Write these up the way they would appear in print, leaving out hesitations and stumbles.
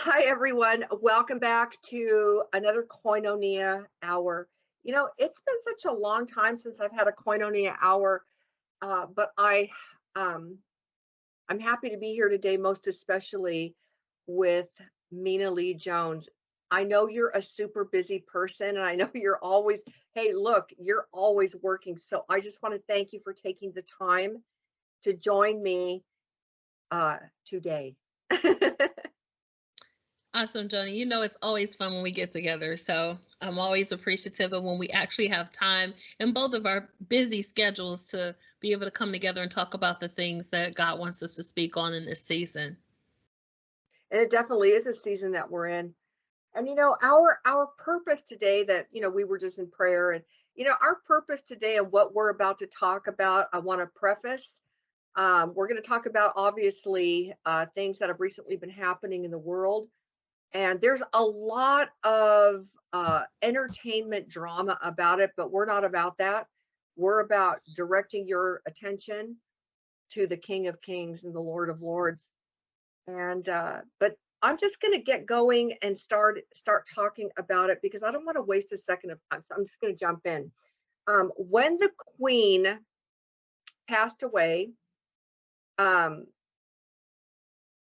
Hi, everyone. Welcome back to another Koinonia Hour. It's been such a long time since I've had a Koinonia Hour, but um, I'm happy to be here today, most especially with Mina Lee Jones. I know you're a super busy person, and I know you're always, hey, look, you're always working. So I just want to thank you for taking the time to join me today. Awesome, Joanie. You know, it's always fun when we get together. So I'm always appreciative of when we actually have time in both of our busy schedules to be able to come together and talk about the things that God wants us to speak on in this season. And it definitely is a season that we're in. And our purpose today, that we were just in prayer, and our purpose today and what we're about to talk about, I want to preface. We're going to talk about, obviously, things that have recently been happening in the world, and there's a lot of entertainment drama about it, but we're not about that. We're about directing your attention to the King of Kings and the Lord of Lords. And but I'm just going to get going and start talking about it, because I don't want to waste a second of time. So I'm just going to jump in. When the Queen passed away, um,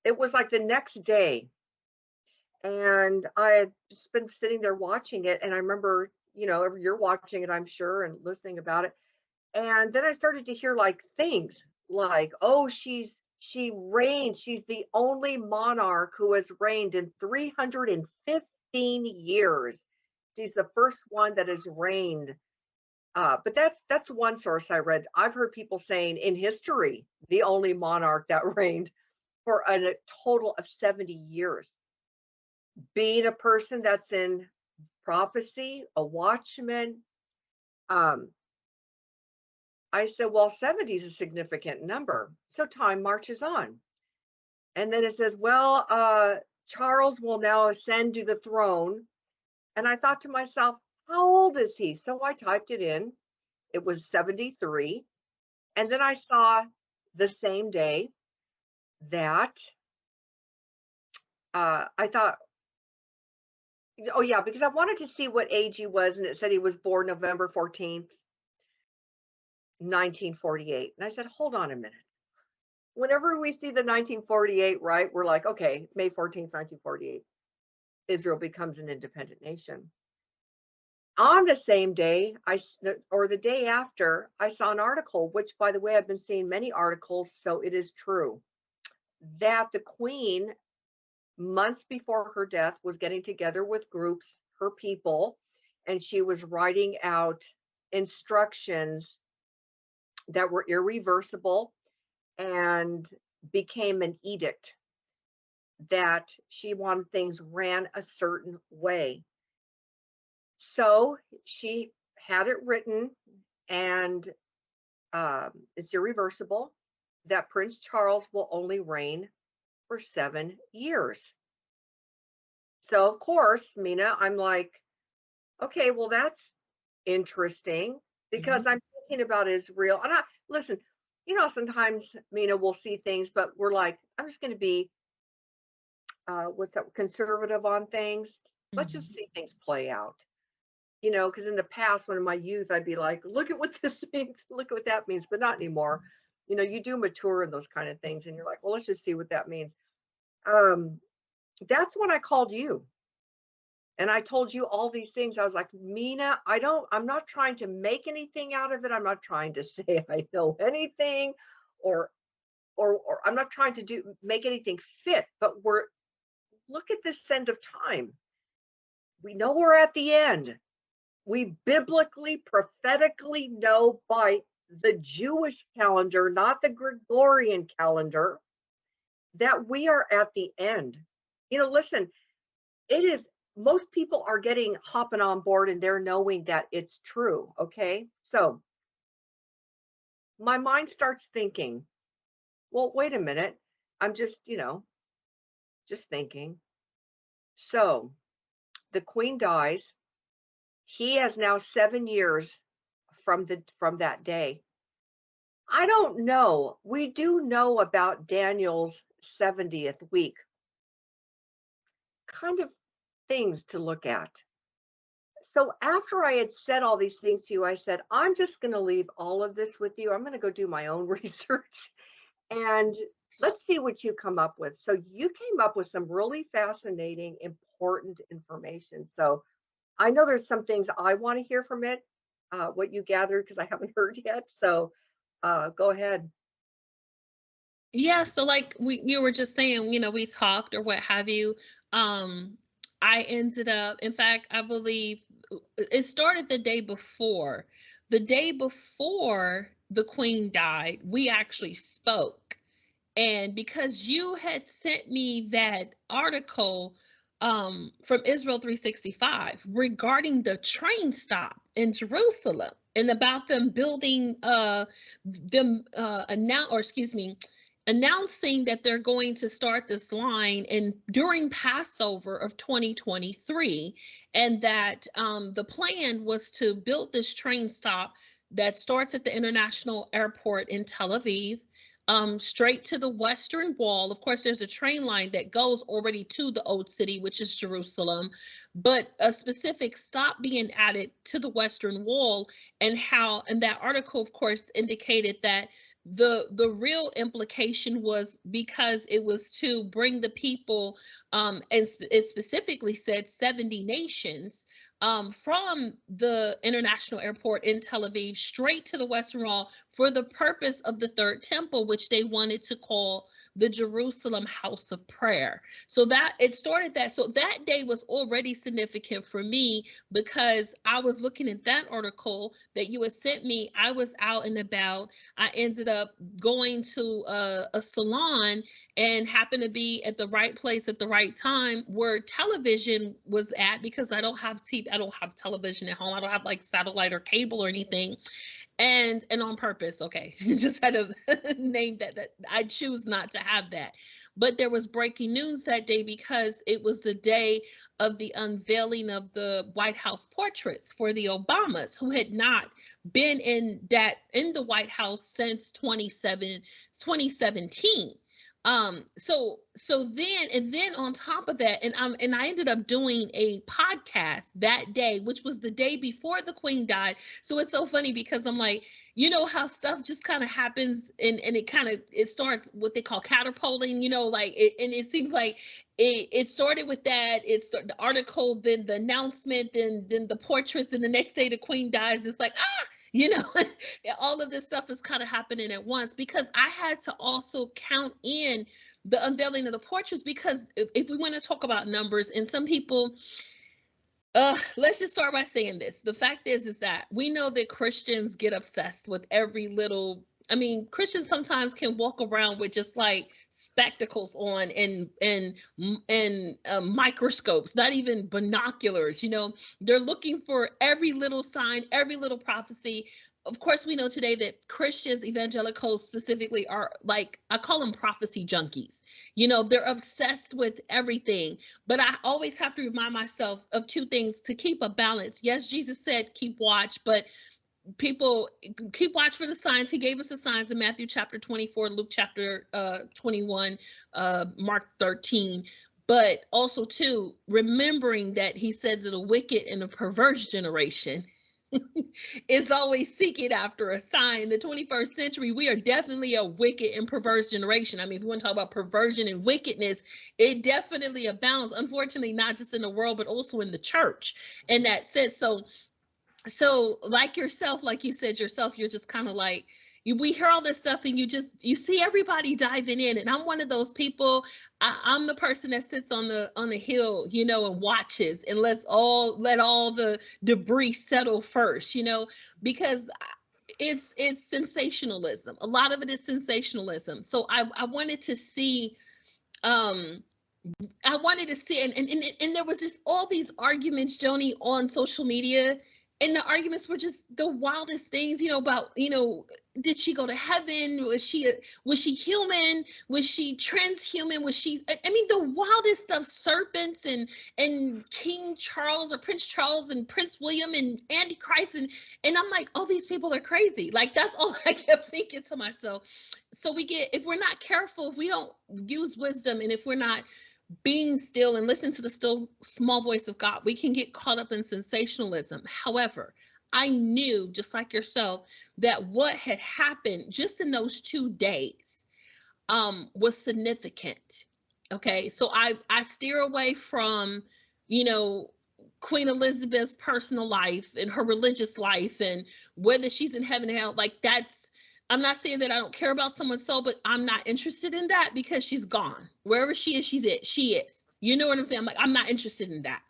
it was like the next day, and I had just been sitting there watching it, and I remember, you're watching it, I'm sure, and listening about it. And then I started to hear like things like, oh, she reigned. She's the only monarch who has reigned in 315 years. She's the first one that has reigned. But that's one source I read. I've heard people saying in history, the only monarch that reigned for a total of 70 years. Being a person that's in prophecy, a watchman, um, I said, well, 70 is a significant number. So time marches on. And then it says, well, Charles will now ascend to the throne. And I thought to myself, how old is he? So I typed it in. It was 73. And then I saw the same day that I thought, oh, yeah, because I wanted to see what age he was. And it said he was born November 14th, 1948. And I said, hold on a minute. Whenever we see the 1948, right, we're like, okay, May 14th, 1948, Israel becomes an independent nation. On the same day, or the day after, I saw an article, which, by the way, I've been seeing many articles, so it is true, that the Queen, months before her death, was getting together with groups, her people, and she was writing out instructions that were irreversible and became an edict, that she wanted things ran a certain way. So she had it written, and it's irreversible, that Prince Charles will only reign for 7 years. So, of course, Mina, I'm like, okay, well, that's interesting, because I'm thinking about Israel. And listen, sometimes, Mina, we'll see things, but we're like, I'm just going to be, what's that, conservative on things. Let's just see things play out. Because in the past, when in my youth, I'd be like, look at what this means, look at what that means, but not anymore. You do mature in those kind of things, and you're like, well, let's just see what that means. That's when I called you. And I told you all these things. I was like, Mina, I'm not trying to make anything out of it. I'm not trying to say I know anything, or I'm not trying to make anything fit, but look at this end of time. We know we're at the end. We biblically, prophetically know by the Jewish calendar, not the Gregorian calendar, that we are at the end. Listen, most people are hopping on board, and they're knowing that it's true. Okay. So my mind starts thinking, well, wait a minute. I'm just thinking. So the Queen dies. He has now 7 years from that day. I don't know. We do know about Daniel's 70th week. kind of things to look at. So after I had said all these things to you, I said, I'm just going to leave all of this with you. I'm going to go do my own research and let's see what you come up with. So you came up with some really fascinating, important information. So I know there's some things I want to hear from it, what you gathered, because I haven't heard yet. So go ahead. Yeah, so like you were just saying, we talked or what have you. Um, I ended up, in fact, I believe it started the day before. The day before the Queen died, we actually spoke. And because you had sent me that article from Israel 365 regarding the train stop in Jerusalem and about them building announcing that they're going to start this line and during Passover of 2023, and that the plan was to build this train stop that starts at the international airport in Tel Aviv, straight to the Western Wall. Of course, there's a train line that goes already to the Old City, which is Jerusalem, but a specific stop being added to the Western Wall, and that article, of course, indicated that the real implication was because it was to bring the people, and it specifically said 70 nations, from the international airport in Tel Aviv straight to the Western Wall for the purpose of the third temple, which they wanted to call the Jerusalem House of Prayer. So that it started that. So that day was already significant for me because I was looking at that article that you had sent me. I was out and about. I ended up going to a salon and happened to be at the right place at the right time where television was at, because I don't have TV, I don't have television at home. I don't have like satellite or cable or anything. And on purpose, okay, just had to name that I choose not to have that. But there was breaking news that day because it was the day of the unveiling of the White House portraits for the Obamas, who had not been in the White House since 2017. So then on top of that, and I ended up doing a podcast that day, which was the day before the Queen died. So it's so funny because I'm like, how stuff just kind of happens and it starts what they call catapulting, like and it seems like it started with that. It's the article, then the announcement, then the portraits, and the next day the Queen dies. It's like, all of this stuff is kind of happening at once because I had to also count in the unveiling of the portraits, because if we want to talk about numbers, and some people, let's just start by saying this. The fact is that we know that Christians get obsessed with every little. I mean, Christians sometimes can walk around with just like spectacles on and microscopes, not even binoculars. They're looking for every little sign, every little prophecy. Of course, we know today that Christians, evangelicals specifically, are like, I call them prophecy junkies. They're obsessed with everything. But I always have to remind myself of two things to keep a balance. Yes, Jesus said, keep watch, but people keep watch for the signs. He gave us the signs in Matthew chapter 24, Luke chapter 21, Mark 13. But also, too, remembering that he said that a wicked and a perverse generation is always seeking after a sign. In the 21st century, we are definitely a wicked and perverse generation. I mean, if we want to talk about perversion and wickedness, it definitely abounds, unfortunately, not just in the world, but also in the church. And that says, so like yourself, like you said yourself, you're just kind of like, we hear all this stuff and you see everybody diving in. And I'm one of those people. I'm the person that sits on the hill, and watches and let all the debris settle first, because it's sensationalism. A lot of it is sensationalism. So I wanted to see, and there was just all these arguments, Joanie, on social media. And the arguments were just the wildest things, about, did she go to heaven? Was she human? Was she transhuman? I mean, the wildest stuff, serpents and King Charles or Prince Charles and Prince William and Antichrist. And I'm like, oh, these people are crazy. Like, that's all I kept thinking to myself. So if we're not careful, if we don't use wisdom, and if we're not being still and listen to the still small voice of God. We can get caught up in sensationalism. However, I knew, just like yourself, that what had happened just in those 2 days was significant. Okay, so I steer away from, you know, Queen Elizabeth's personal life and her religious life and whether she's in heaven and hell. Like, that's, I'm not saying that I don't care about someone's soul, but I'm not interested in that because she's gone. Wherever she is, she is. You know what I'm saying? I'm like, I'm not interested in that.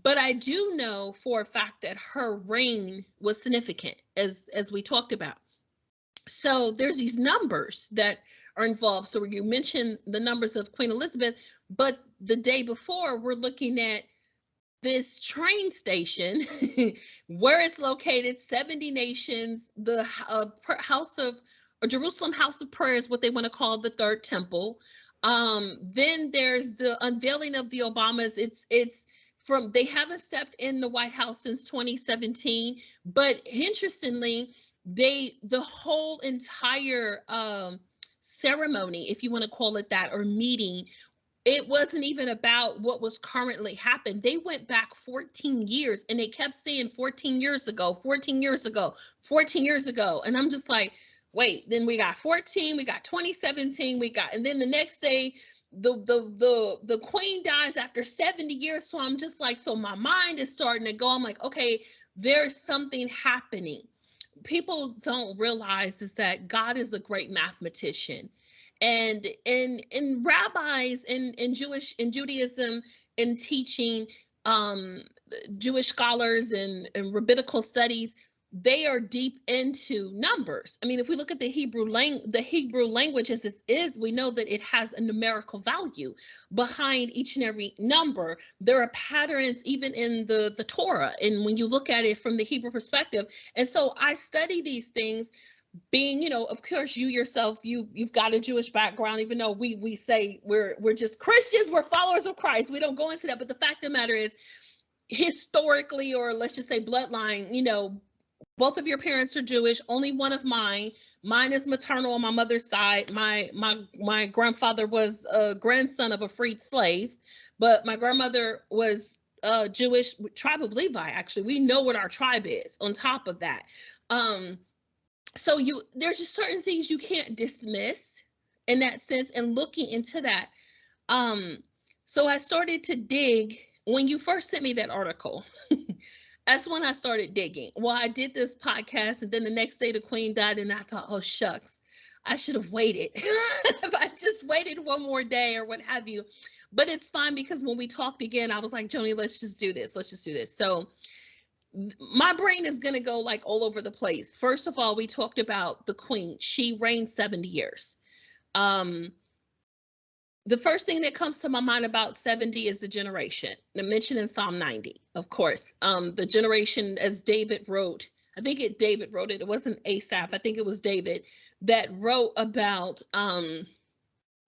But I do know for a fact that her reign was significant, as we talked about. So there's these numbers that are involved. So you mentioned the numbers of Queen Elizabeth, but the day before, we're looking at this train station where it's located, 70 nations, the house of, or Jerusalem House of Prayer is what they want to call the third temple. Then there's the unveiling of the Obamas. It's from, they haven't stepped in the White House since 2017, but interestingly, the whole entire ceremony, if you want to call it that, or meeting, it wasn't even about what was currently happened. They went back 14 years and they kept saying 14 years ago, 14 years ago, 14 years ago. And I'm just like, wait, then we got 14, we got 2017, we got, and then the next day, the queen dies after 70 years. So I'm just like, so my mind is starting to go. I'm like, okay, there's something happening. People don't realize is that God is a great mathematician. And in rabbis in Judaism, in teaching, Jewish scholars and rabbinical studies, they are deep into numbers. I mean, if we look at the Hebrew language as it is, we know that it has a numerical value behind each and every number. There are patterns even in the Torah, and when you look at it from the Hebrew perspective. And so I study these things, being, you know, of course, you yourself, you've got a Jewish background, even though we say we're just Christians, we're followers of Christ. We don't go into that. But the fact of the matter is, historically, or let's just say bloodline, you know, both of your parents are Jewish. Only one of mine is maternal on my mother's side. My grandfather was a grandson of a freed slave, but my grandmother was Jewish, tribe of Levi. Actually, we know what our tribe is on top of that. So there's just certain things you can't dismiss in that sense, and looking into that. So I started to dig when you first sent me that article. That's when I started digging. Well, I did this podcast, and then the next day the queen died, and I thought, oh shucks, I should have waited. If I just waited one more day or what have you. But it's fine, because when we talked again, I was like, Joanie, let's just do this. Let's just do this. So my brain is going to go like all over the place. First of all, we talked about the queen. She reigned 70 years. The first thing that comes to my mind about 70 is the generation. I mentioned in Psalm 90, of course. The generation, as David wrote, I think David wrote it. It wasn't Asaph. I think it was David that wrote about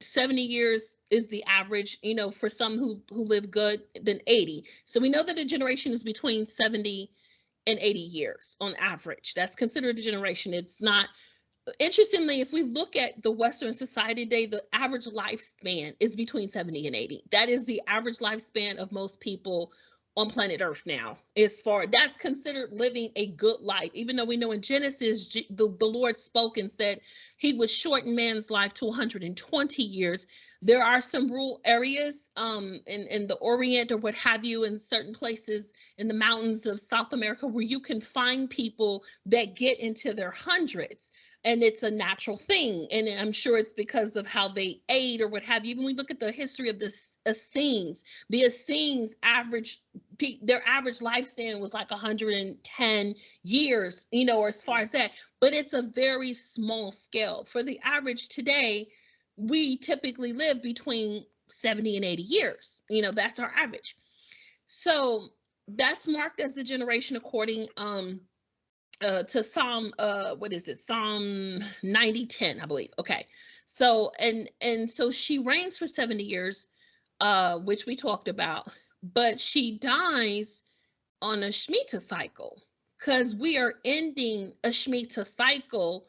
70 years is the average, you know, for some who live good, than 80. So we know that a generation is between 70 and 80 years on average. That's considered a generation. It's not, interestingly, if we look at the Western society today, the average lifespan is between 70 and 80. That is the average lifespan of most people on planet Earth now. As far, that's considered living a good life, even though we know in Genesis, the Lord spoke and said he would shorten man's life to 120 years. There are some rural areas in the Orient or what have you, in certain places in the mountains of South America, where you can find people that get into their hundreds. And it's a natural thing. And I'm sure it's because of how they ate or what have you. Even when we look at the history of the Essenes their average lifespan was like 110 years, you know, or as far as that. But it's a very small scale. For the average today, we typically live between 70 and 80 years. You know, that's our average. So that's marked as a generation according to Psalm, what is it? Psalm 90:10, I believe. Okay. So, and so she reigns for 70 years, which we talked about, but she dies on a Shemitah cycle, because we are ending a Shemitah cycle,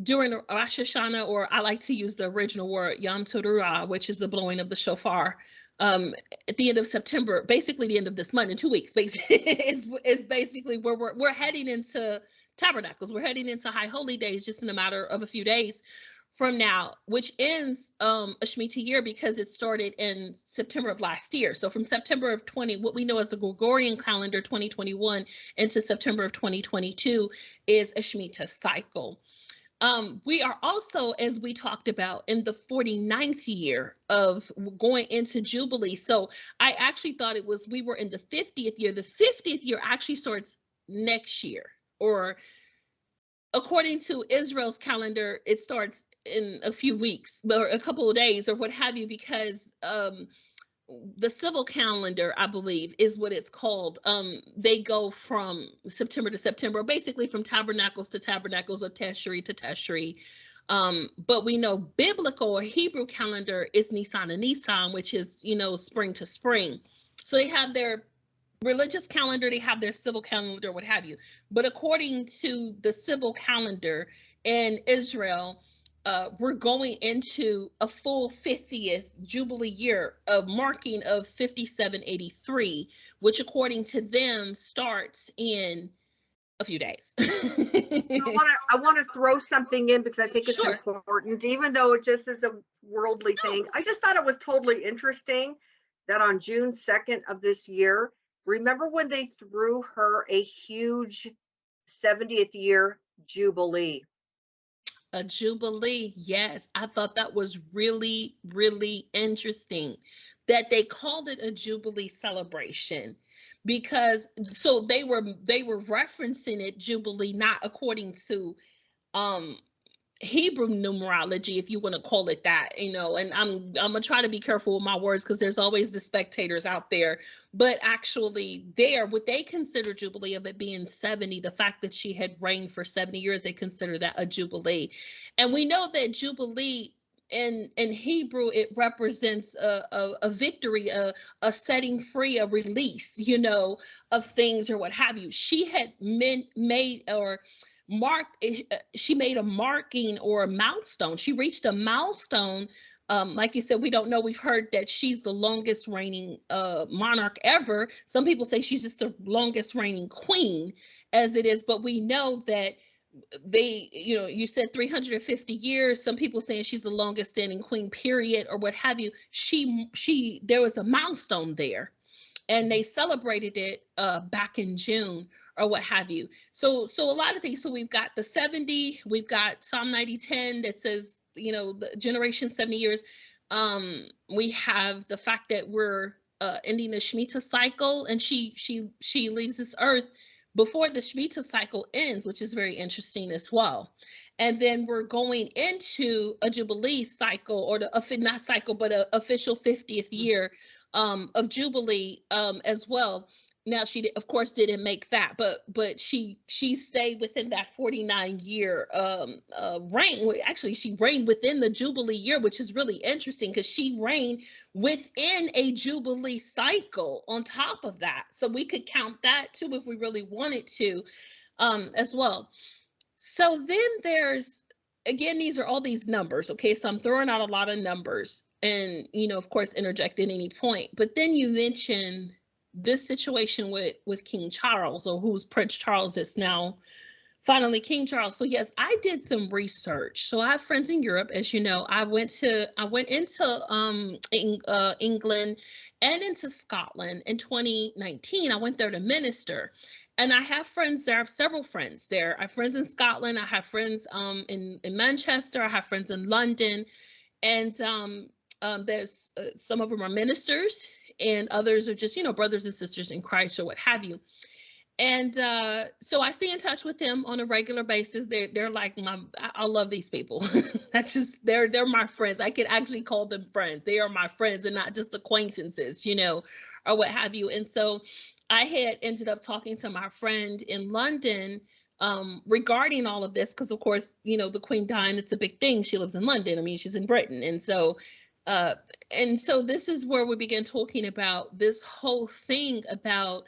during Rosh Hashanah, or I like to use the original word Yom Teruah, which is the blowing of the shofar, at the end of September, basically the end of this month, in 2 weeks, basically is basically where we're heading into Tabernacles. We're heading into High Holy Days just in a matter of a few days from now, which ends a Shemitah year because it started in September of last year. So from September of what we know as the Gregorian calendar 2021 into September of 2022 is a Shemitah cycle. We are also, as we talked about, in the 49th year of going into Jubilee. So I actually thought we were in the 50th year. The 50th year actually starts next year, or according to Israel's calendar, it starts in a few weeks or a couple of days or what have you, because the civil calendar, I believe, is what it's called. They go from September to September, basically from tabernacles to tabernacles, or Teshri to Teshri. But we know biblical or Hebrew calendar is Nisan to Nisan, which is, spring to spring. So they have their religious calendar, they have their civil calendar, what have you. But according to the civil calendar in Israel, we're going into a full 50th Jubilee year of marking of 5783, which according to them starts in a few days. I want to throw something in because I think it's Sure. important, even though it just is a worldly thing. I just thought it was totally interesting that on June 2nd of this year, remember when they threw her a huge 70th year Jubilee? A Jubilee, yes. I thought that was really, really interesting that they called it a Jubilee celebration, because so they were referencing it Jubilee, not according to Hebrew numerology, if you want to call it that, and I'm gonna try to be careful with my words because there's always the spectators out there, but actually what they consider Jubilee of it being 70, the fact that she had reigned for 70 years, they consider that a Jubilee. And we know that Jubilee in Hebrew, it represents a victory, a setting free, a release, of things or what have you. She had made or she made a marking or a milestone. She reached a milestone. Like you said, we don't know. We've heard that she's the longest reigning monarch ever. Some people say she's just the longest reigning queen as it is, but we know that you said 350 years. Some people saying she's the longest standing queen, period, or what have you. There was a milestone there, and they celebrated it back in June or what have you. So a lot of things. So we've got the 70, we've got Psalm 90:10 that says, the generation 70 years. We have the fact that we're ending the Shemitah cycle, and she leaves this earth before the Shemitah cycle ends, which is very interesting as well. And then we're going into a Jubilee cycle, or not cycle, but an official 50th year of Jubilee as well. Now, she of course didn't make that, but she stayed within that 49-year reign. Actually, she reigned within the Jubilee year, which is really interesting because she reigned within a Jubilee cycle on top of that. So we could count that too if we really wanted to as well. So then there's, again, these are all these numbers. Okay, so I'm throwing out a lot of numbers and, of course, interject at any point. But then you mention this situation with King Charles, or who's Prince Charles that's now finally King Charles. So yes, I did some research. So I have friends in Europe, as you know. I went into England and into Scotland in 2019. I went there to minister. And I have friends there. I have several friends there. I have friends in Scotland. I have friends in Manchester. I have friends in London. And there's some of them are ministers, and others are just, brothers and sisters in Christ or what have you. And so I stay in touch with them on a regular basis. They're like I love these people. That's just, they're my friends. I could actually call them friends. They are my friends and not just acquaintances, or what have you. And so I had ended up talking to my friend in London regarding all of this, because of course, the Queen dying, it's a big thing. She lives in London. I mean, she's in Britain. And so this is where we began talking about this whole thing about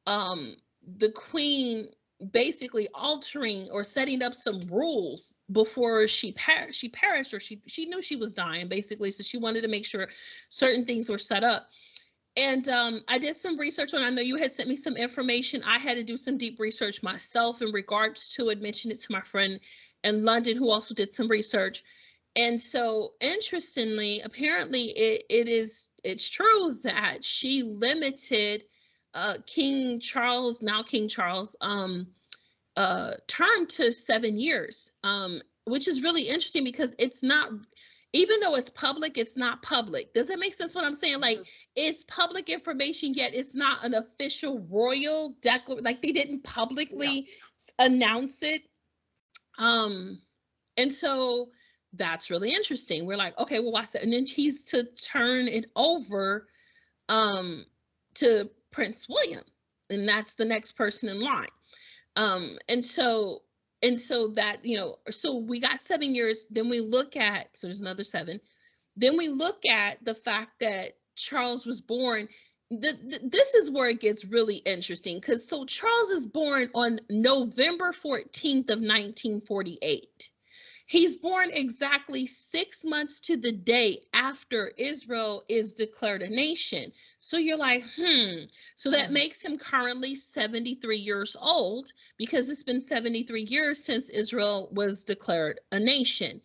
the Queen basically altering or setting up some rules before she perished, or she knew she was dying, basically. So she wanted to make sure certain things were set up. And I did some research on, I know you had sent me some information. I had to do some deep research myself in regards to it, mentioned it to my friend in London who also did some research. And so interestingly, apparently it's true that she limited King Charles, now King Charles, term to 7 years, which is really interesting because it's not, even though it's public, it's not public. Does it make sense what I'm saying? Like, it's public information, yet it's not an official royal declaration. Like, they didn't publicly announce it. And so that's really interesting. We're like, okay, well, what's that? And then he's to turn it over to Prince William, and that's the next person in line. And so that, you know, so we got 7 years. Then we look at, so there's another 7. Then we look at the fact that Charles was born. This is where it gets really interesting, because so Charles is born on November 14th of 1948. He's born exactly 6 months to the day after Israel is declared a nation. So you're like, so that makes him currently 73 years old, because it's been 73 years since Israel was declared a nation.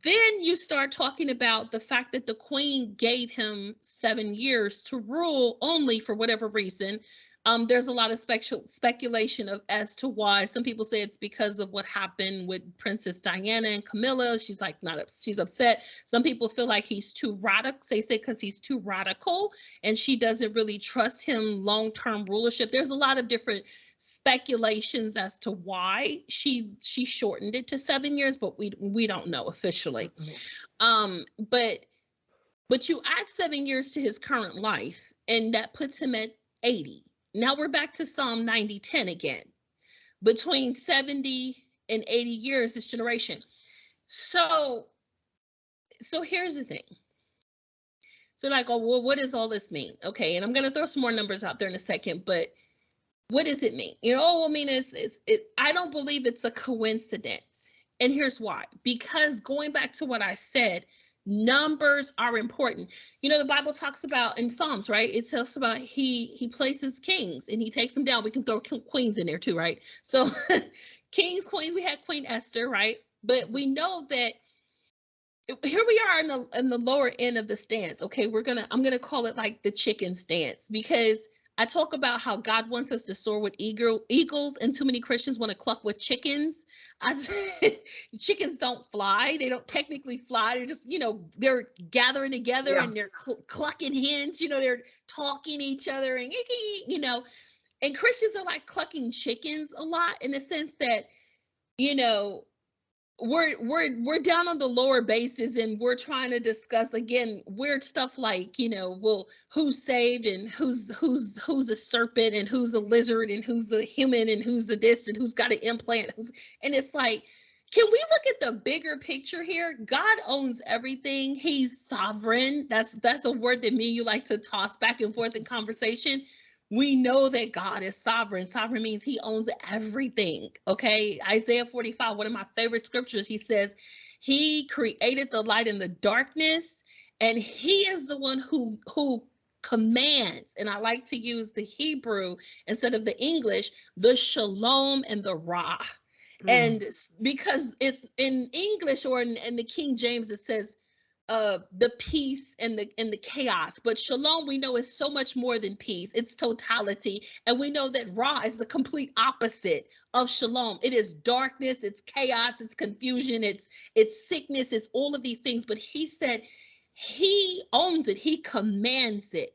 Then you start talking about the fact that the queen gave him 7 years to rule only, for whatever reason. There's a lot of speculation as to why. Some people say it's because of what happened with Princess Diana and Camilla. She's like she's upset. Some people feel like he's too radical. They say because he's too radical and she doesn't really trust him long-term rulership. There's a lot of different speculations as to why she shortened it to 7 years, but we don't know officially. But you add 7 years to his current life, and that puts him at 80. Now we're back to Psalm 90:10 again. Between 70 and 80 years, this generation. So here's the thing. So like, oh, well, what does all this mean? Okay, and I'm going to throw some more numbers out there in a second, but what does it mean? You know, I mean, I don't believe it's a coincidence. And here's why. Because going back to what I said, numbers are important. You know, the Bible talks about in Psalms, right? It tells about he places kings and he takes them down. We can throw queens in there too, right? So kings, queens, we had Queen Esther, right? But we know that here we are in the lower end of the stance. Okay, I'm gonna call it like the chicken stance, because I talk about how God wants us to soar with eagles, and too many Christians want to cluck with chickens. Chickens don't fly. They don't technically fly. They're just, you know, they're gathering together and they're clucking hens. You know, they're talking to each other and, you know, and Christians are like clucking chickens a lot, in the sense that, you know, we're down on the lower bases and we're trying to discuss again weird stuff like, you know, well, who's saved and who's a serpent and who's a lizard and who's a human and who's a this and who's got an implant, and it's like, can we look at the bigger picture here? God owns everything. He's sovereign. That's a word that me and you like to toss back and forth in conversation. We know that God is sovereign. Sovereign means he owns everything. Okay. Isaiah 45, one of my favorite scriptures, he says, he created the light and the darkness, and he is the one who commands. And I like to use the Hebrew instead of the English, the shalom and the ra. And because it's in English or in the King James, it says, the peace and the chaos, but shalom we know is so much more than peace. It's totality, and we know that Ra is the complete opposite of shalom. It is darkness, it's chaos, it's confusion, it's sickness, it's all of these things. But he said he owns it, he commands it,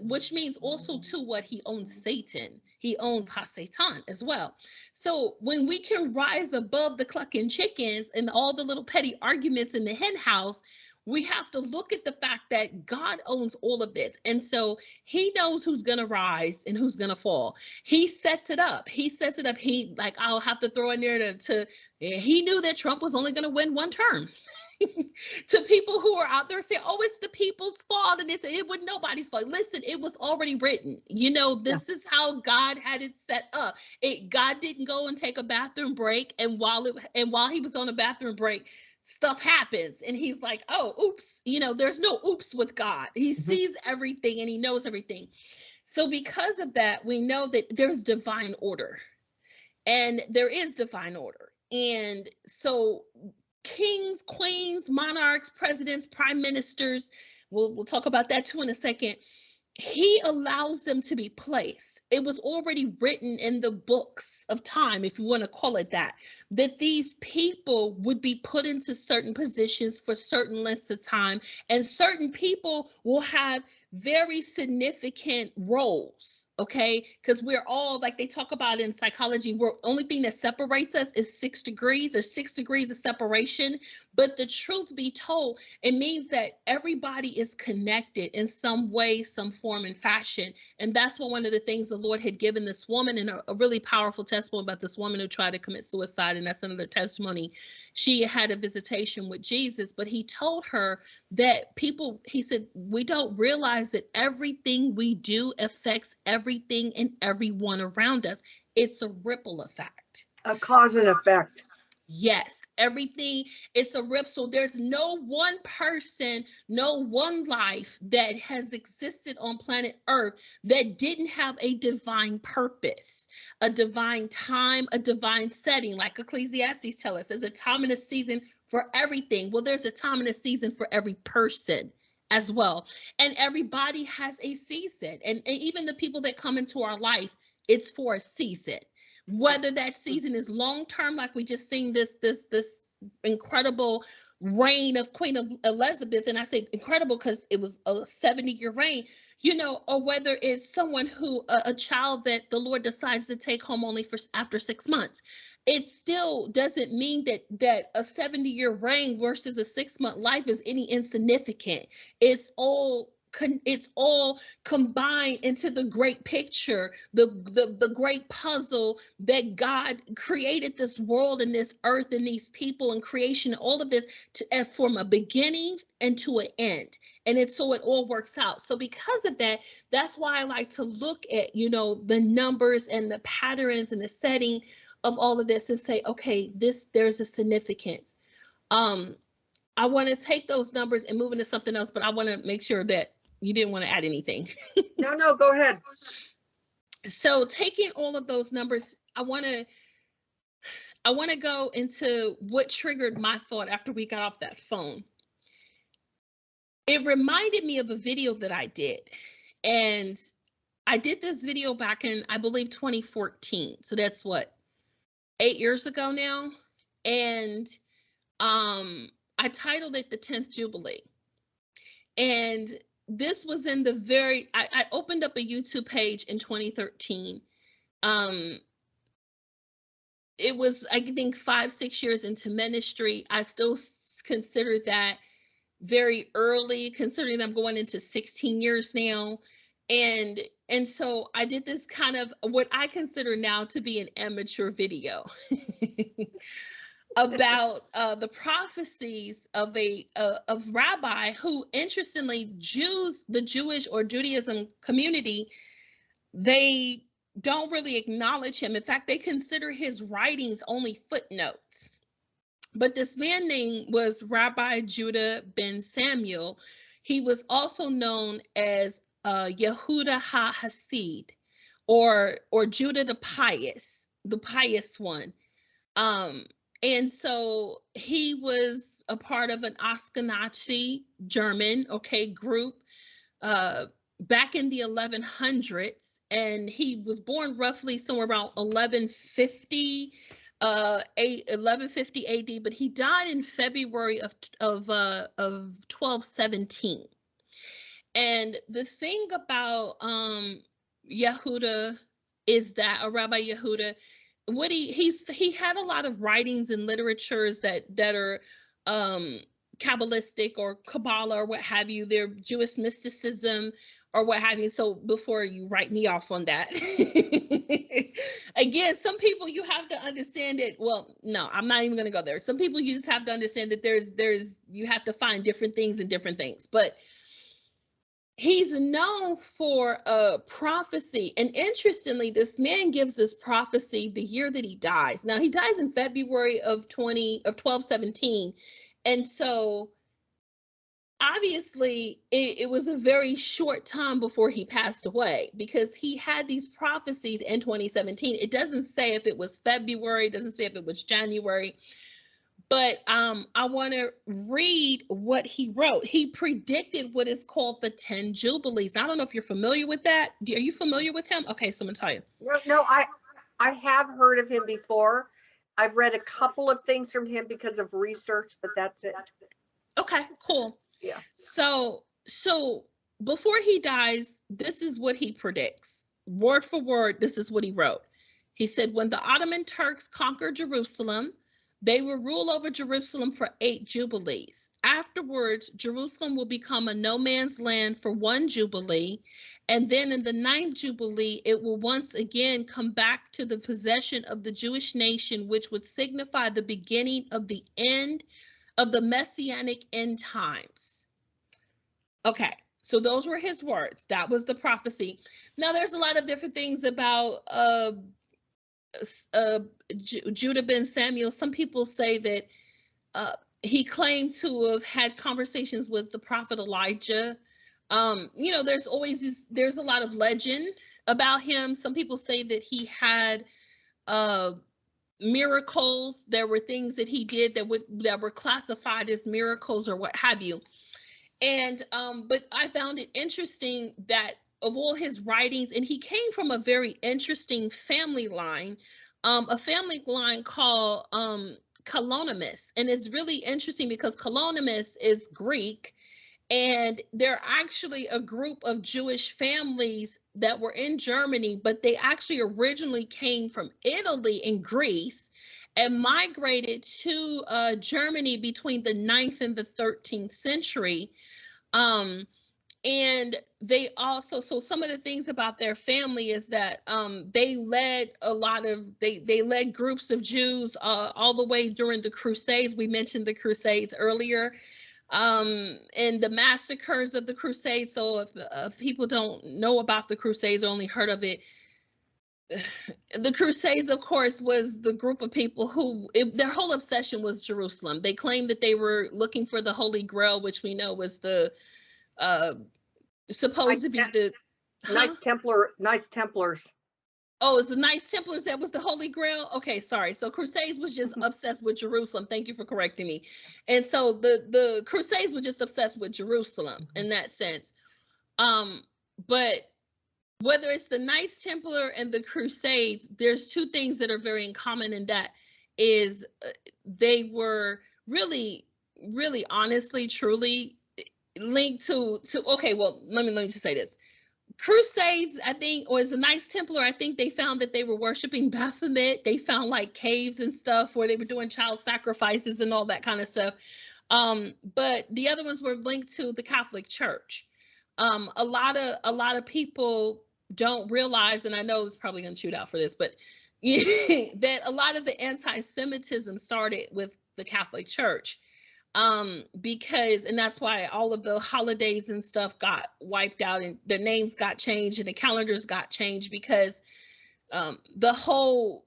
which means also too what he owns Satan. He owns Ha-Satan as well. So when we can rise above the clucking chickens and all the little petty arguments in the hen house, we have to look at the fact that God owns all of this. And so he knows who's going to rise and who's going to fall. He sets it up. He sets it up. He, like, I'll have to throw in there he knew that Trump was only going to win one term. to people who are out there saying, oh, it's the people's fault. And it was nobody's fault. Listen, it was already written. You know, this is how God had it set up. God didn't go and take a bathroom break. And while he was on a bathroom break, stuff happens. And he's like, oh, oops. You know, there's no oops with God. He sees everything and he knows everything. So because of that, we know that there's divine order. And there is divine order. And so kings, queens, monarchs, presidents, prime ministers, we'll talk about that too in a second. He allows them to be placed. It was already written in the books of time, if you want to call it that these people would be put into certain positions for certain lengths of time, and certain people will have very significant roles, okay? Because we're all, like they talk about in psychology, we're only thing that separates us is 6 degrees or 6 degrees of separation. But the truth be told, it means that everybody is connected in some way, some form and fashion. And that's what one of the things the Lord had given this woman, and a really powerful testimony about this woman who tried to commit suicide. And that's another testimony. She had a visitation with Jesus, but he told her that he said, we don't realize that everything we do affects everything and everyone around us. It's a ripple effect. A cause and effect. Yes, everything, it's a ripple. So there's no one person, no one life that has existed on planet Earth that didn't have a divine purpose, a divine time, a divine setting, like Ecclesiastes tells us. There's a time and a season for everything. Well, there's a time and a season for every person as well. And everybody has a season. And even the people that come into our life, it's for a season. Whether that season is long term, like we just seen this incredible reign of Queen Elizabeth, and I say incredible because it was a 70-year reign, you know, or whether it's someone who a child that the Lord decides to take home only after 6 months. It still doesn't mean that a 70-year reign versus a 6-month life is any insignificant. It's all combined into the great picture, the great puzzle that God created this world and this earth and these people and creation, all of this from a beginning and to an end. And so it all works out. So because of that, that's why I like to look at, you know, the numbers and the patterns and the setting of all of this and say, okay, there's a significance. I want to take those numbers and move into something else, but I want to make sure that you didn't want to add anything. No, go ahead. So taking all of those numbers, I want to go into what triggered my thought after we got off that phone. It reminded me of a video that I did. And I did this video back in, I believe, 2014. So that's what, 8 years ago now. And I titled it The 10th Jubilee. And this was in the I opened up a YouTube page in 2013. It was, I think, 5-6 years into ministry. I still consider that very early, considering I'm going into 16 years now. And so I did this kind of what I consider now to be an amateur video about the prophecies of Rabbi who, interestingly, the Jewish or Judaism community, they don't really acknowledge him. In fact, they consider his writings only footnotes. But this man name was Rabbi Judah ben Samuel. He was also known as Yehuda HaHasid, or Judah the pious one. And so he was a part of an Ashkenazi German, group back in the 1100s, and he was born roughly somewhere around 1150 AD, but he died in February of 1217. And the thing about Yehuda is that, Rabbi Yehuda, what he had a lot of writings and literatures that are Kabbalistic or Kabbalah or what have you. They're Jewish mysticism, or what have you. So before you write me off on that, again, some people you have to understand it. Well, no, I'm not even going to go there. Some people you just have to understand that you have to find different things in different things. But he's known for a prophecy. And interestingly, this man gives this prophecy the year that he dies. Now, he dies in February of 1217. And so obviously it was a very short time before he passed away, because he had these prophecies in 2017. It doesn't say if it was February, it doesn't say if it was January, but I want to read what he wrote. He predicted what is called the 10 Jubilees. Now, I don't know if you're familiar with that. Are you familiar with him? Okay, so I'm going to tell you. No, I have heard of him before. I've read a couple of things from him because of research, but that's it. Okay, cool. Yeah. So before he dies, this is what he predicts. Word for word, this is what he wrote. He said, when the Ottoman Turks conquered Jerusalem, they will rule over Jerusalem for 8 Jubilees. Afterwards, Jerusalem will become a no man's land for 1 Jubilee. And then in the 9th Jubilee, it will once again come back to the possession of the Jewish nation, which would signify the beginning of the end of the messianic end times. Okay, so those were his words. That was the prophecy. Now, there's a lot of different things about Judah ben Samuel. Some people say that he claimed to have had conversations with the prophet Elijah. You know, there's a lot of legend about him. Some people say that he had miracles. There were things that he did that were classified as miracles or what have you. And but I found it interesting that of all his writings, and he came from a very interesting family line, a family line called Kalonymus. And it's really interesting because Kalonymus is Greek, and they're actually a group of Jewish families that were in Germany, but they actually originally came from Italy and Greece and migrated to Germany between the 9th and the 13th century. And they also, so some of the things about their family is that they led they led groups of Jews all the way during the Crusades. We mentioned the Crusades earlier. And the massacres of the Crusades. So if people don't know about the Crusades or only heard of it, the Crusades, of course, was the group of people who their whole obsession was Jerusalem. They claimed that they were looking for the Holy Grail, which we know was the supposed to be the Knights Templars. Oh, it's the Knights Templars that was the Holy Grail? Okay, sorry. So Crusades was just obsessed with Jerusalem. Thank you for correcting me. And so the Crusades were just obsessed with Jerusalem in that sense. But whether it's the Knights Templar and the Crusades, there's two things that are very in common, and that is they were really, really honestly, truly linked to okay, well, let me just say this. Crusades, I think, or as a Knights Templar, I think they found that they were worshiping Baphomet. They found like caves and stuff where they were doing child sacrifices and all that kind of stuff. But the other ones were linked to the Catholic Church. A lot of people don't realize, and I know it's probably going to shoot out for this, but that a lot of the anti-Semitism started with the Catholic Church. Because, and that's why all of the holidays and stuff got wiped out and their names got changed and the calendars got changed, because the whole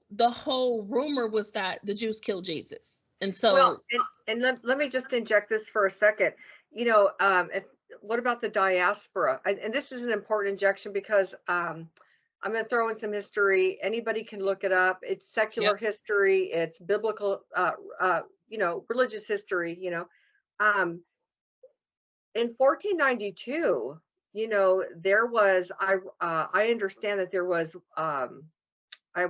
rumor was that the Jews killed Jesus. And so, well, and let me just inject this for a second. You know, what about the diaspora? And this is an important injection because I'm going to throw in some history. Anybody can look it up. It's secular history. It's biblical, you know, religious history, you know. In 1492, you know, there was, I understand that there was, I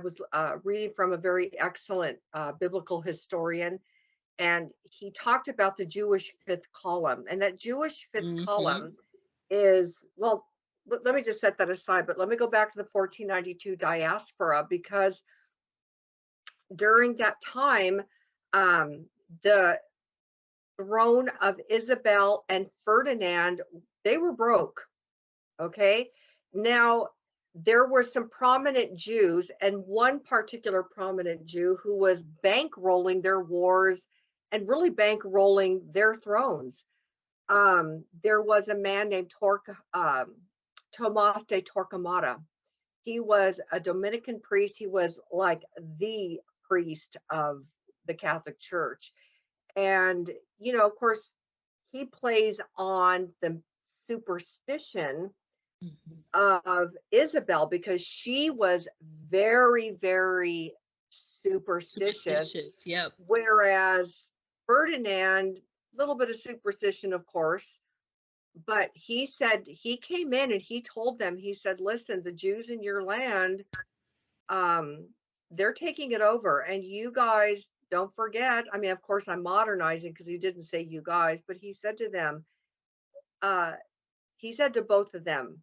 was reading from a very excellent biblical historian, and he talked about the Jewish fifth column. And that Jewish fifth column is, well, let me just set that aside, but let me go back to the 1492 diaspora, because during that time, the throne of Isabel and Ferdinand, they were broke. Okay. Now, there were some prominent Jews, and one particular prominent Jew who was bankrolling their wars and really bankrolling their thrones. There was a man named Tomas de Torquemada. He was a Dominican priest. He was like the priest of the Catholic Church. And, of course, he plays on the superstition Mhm. of Isabel because she was very, very superstitious, Superstitious. Yep. whereas Ferdinand, a little bit of superstition, of course, but he said he came in and he told them, he said, listen, the Jews in your land, um, they're taking it over, and you guys don't forget. I mean, of course, I'm modernizing because he didn't say you guys, but he said to them, uh, he said to both of them,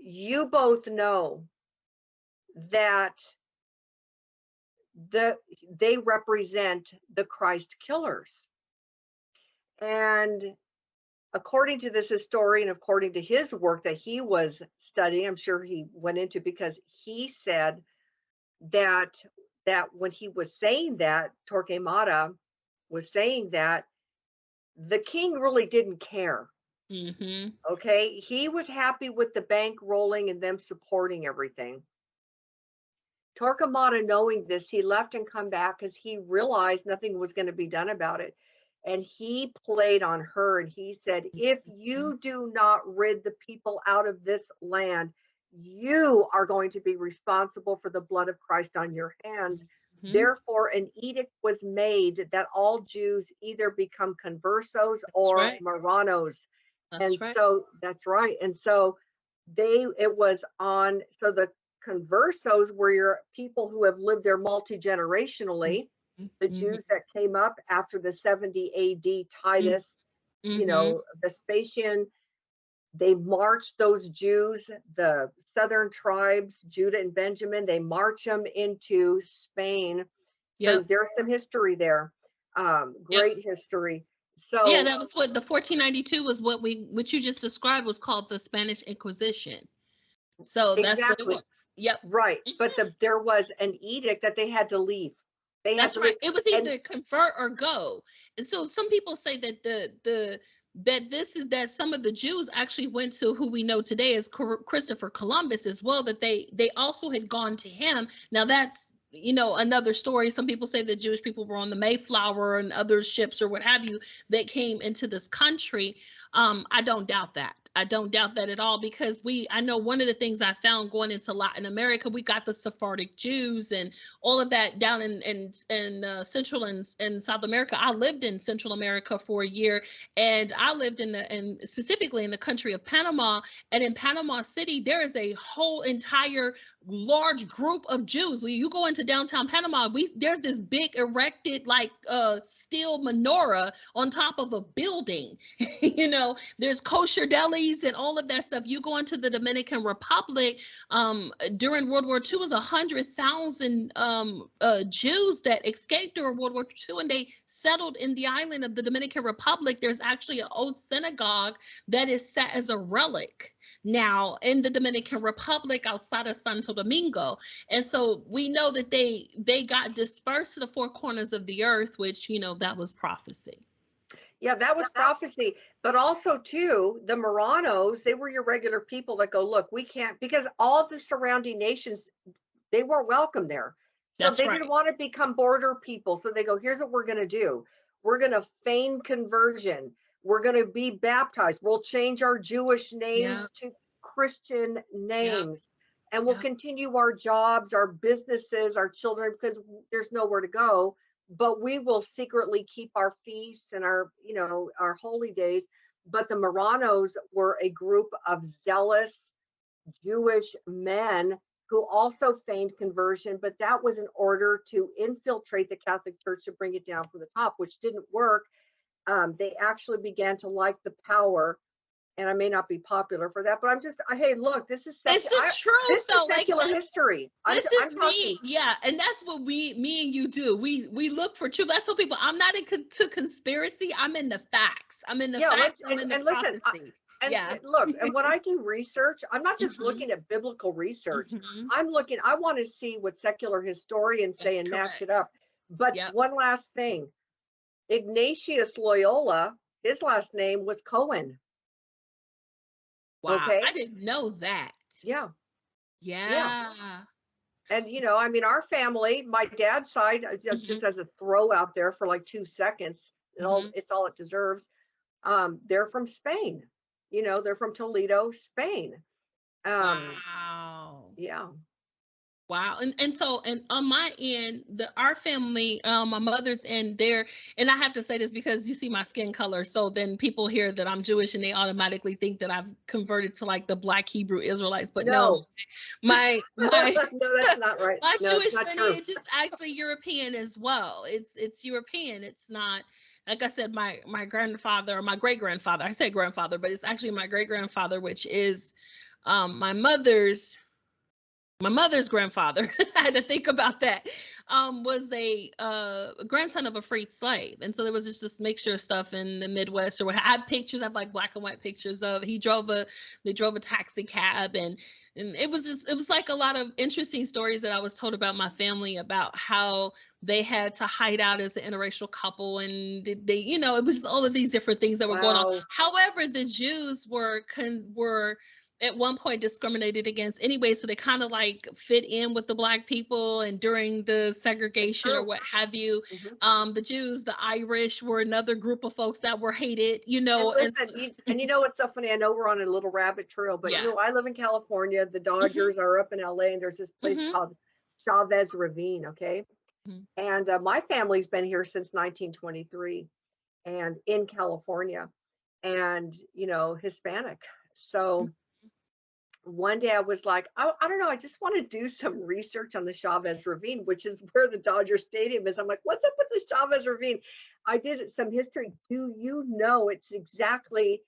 you both know that the they represent the Christ killers. And according to this historian, according to his work that he was studying, I'm sure he went into, because he said that when he was saying that, Torquemada was saying that the king really didn't care. Mm-hmm. Okay, he was happy with the bank rolling and them supporting everything. Torquemada, knowing this, he left and come back because he realized nothing was going to be done about it. And he played on her and he said, if you do not rid the people out of this land, you are going to be responsible for the blood of Christ on your hands. Mm-hmm. Therefore, an edict was made that all Jews either become conversos That's or right. Marranos. And That's right. so that's right. And so it was on, so the conversos were your people who have lived there multi-generationally, the Mm-hmm. Jews that came up after the 70 AD Titus, Mm-hmm. Vespasian. They marched those Jews, the southern tribes, Judah and Benjamin, they march them into Spain. So Yep. there's some history there. Yep. Great history. Yeah, So that was what the 1492 was, what you just described was called the Spanish Inquisition. So that's what it exactly was. Yep. right. But there was an edict that they had to leave. They had That's to right. leave. It was And either convert or go. And so some people say that that some of the Jews actually went to who we know today as Christopher Columbus as well, that they also had gone to him. Now that's another story. Some people say that Jewish people were on the Mayflower and other ships or what have you that came into this country. I don't doubt that. I don't doubt that at all, because I know one of the things I found going into Latin America, we got the Sephardic Jews and all of that down in Central and South America. I lived in Central America for a year, and I lived and specifically in the country of Panama. And in Panama City, there is a whole entire large group of Jews. When you go into downtown Panama, there's this big erected like steel menorah on top of a building. There's kosher delis and all of that stuff. You go into the Dominican Republic, during World War II, was 100,000 Jews that escaped during World War II, and they settled in the island of the Dominican Republic. There's actually an old synagogue that is set as a relic now in the Dominican Republic outside of Santo Domingo. And so we know that they got dispersed to the four corners of the earth, which, that was prophecy. yeah, that was prophecy. But also too, the Marranos, they were your regular people that go, look, we can't, because all the surrounding nations, they weren't welcome there. So That's they right. didn't want to become border people. So they go, here's what we're going to do. We're going to feign conversion. We're going to be baptized. We'll change our Jewish names to Christian names. And we'll continue our jobs, our businesses, our children, because there's nowhere to go. But we will secretly keep our feasts and our holy days. But the Marranos were a group of zealous Jewish men who also feigned conversion, but that was in order to infiltrate the Catholic Church to bring it down from the top, which didn't work. They actually began to like the power, and I may not be popular for that, but hey, look, this is it's the truth. This though. is secular history. This is me, yeah, and that's what me and you do. We look for truth. That's what people. I'm not into conspiracy. I'm in the facts. I'm in the facts. I'm in the prophecy. And Yeah. look, and when I do research, I'm not just Mhm. looking at biblical research. Mhm. I want to see what secular historians say That's and match it correct. up. But Yep. one last thing, Ignatius Loyola, his last name was Cohen. Wow. I Okay. didn't know that. Yeah. Yeah. Yeah. And, I mean, our family, my dad's side, just Mhm. as a throw out there for like 2 seconds, Mhm. it's all it deserves. They're from Spain. They're from Toledo, Spain. Um, Wow. yeah. Wow. And on my end, our family, my mother's end there, and I have to say this because you see my skin color. So then people hear that I'm Jewish and they automatically think that I've converted to like the Black Hebrew Israelites. But no, No. my No, that's not right. my No, it's Jewish not true. lineage is actually European as well. It's European. It's not, like I said, my grandfather or my great grandfather. I say grandfather, but it's actually my great grandfather, which is my mother's grandfather. I had to think about that. Was a grandson of a freed slave, and so there was just this mixture of stuff in the Midwest. Or what I have pictures. I have like black and white pictures of. They drove a taxi cab, and it was like a lot of interesting stories that I was told about my family about how they had to hide out as an interracial couple, and they, it was just all of these different things that were going on. Wow. However, the Jews were at one point discriminated against anyway, so they kind of like fit in with the Black people. And during the It's segregation or true. what have you, Hmm. the Jews, the Irish were another group of folks that were hated, And and listen, and what's so funny? I know we're on a little rabbit trail, but yeah. I live in California. The Hmm. Dodgers are up in LA, and there's this place Hmm. called Chavez Ravine. Okay. Hmm. And my family's been here since 1923 and in California and, Hispanic. So one day I was like, I don't know, I just want to do some research on the Chavez Ravine, which is where the Dodger Stadium is. I'm like, what's up with the Chavez Ravine? I did some history. Do you know it's exactly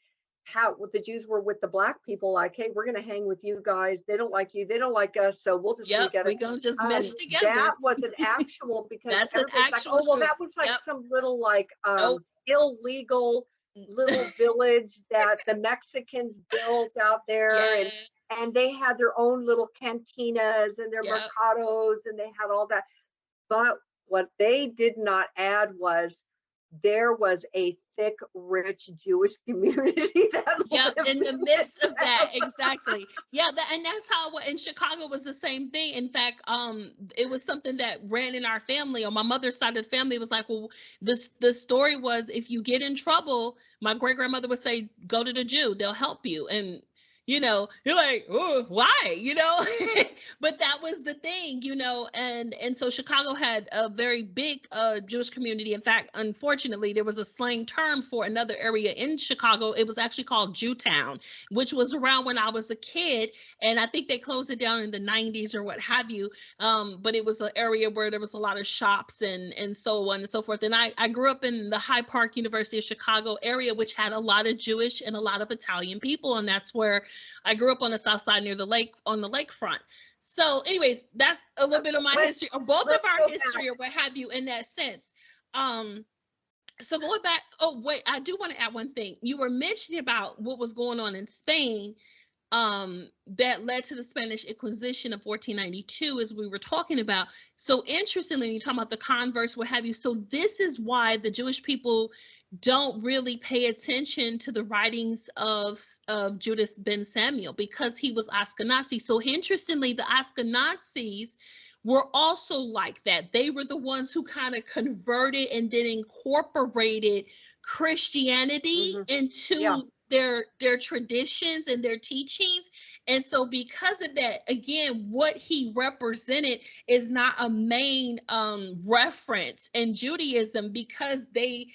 how what the Jews were with the Black people? Like, hey, we're going to hang with you guys. They don't like you. They don't like us. So we'll just be Yep, together. we're gonna just mesh together. That was an actual because That's an everybody's like, actual oh, well, truth. that was like Yep. some little like Nope. illegal little village that the Mexicans built out there. Yeah. And they had their own little cantinas and their Yep. mercados and they had all that. But what they did not add was there was a thick, rich Jewish community that Yep, lived in the in midst the of that, town. exactly. Yeah, and that's how in Chicago was the same thing. In fact, it was something that ran in our family. On my mother's side of the family, it was like, well, the story was if you get in trouble, my great grandmother would say, go to the Jew, they'll help you. And you're like, oh, why? But that was the thing, and so Chicago had a very big Jewish community. In fact, unfortunately, there was a slang term for another area in Chicago. It was actually called Jewtown, which was around when I was a kid, and I think they closed it down in the 90s or what have you. But it was an area where there was a lot of shops and so on and so forth. And I grew up in the Hyde Park, University of Chicago area, which had a lot of Jewish and a lot of Italian people, and that's where I grew up on the south side near the lake, on the lakefront. So anyways, that's a little bit of my history, or both of Let's our go history, back. or what have you, in that sense. So going back, oh wait, I do want to add one thing. You were mentioning about what was going on in Spain, that led to the Spanish Inquisition of 1492, as we were talking about. So interestingly, you talk about the converts, what have you. So this is why the Jewish people don't really pay attention to the writings of Judas ben Samuel, because he was Ashkenazi. So interestingly, the Ashkenazis were also like that. They were the ones who kind of converted and then incorporated Christianity Yeah. into their traditions and their teachings. And so because of that, again, what he represented is not a main reference in Judaism, because they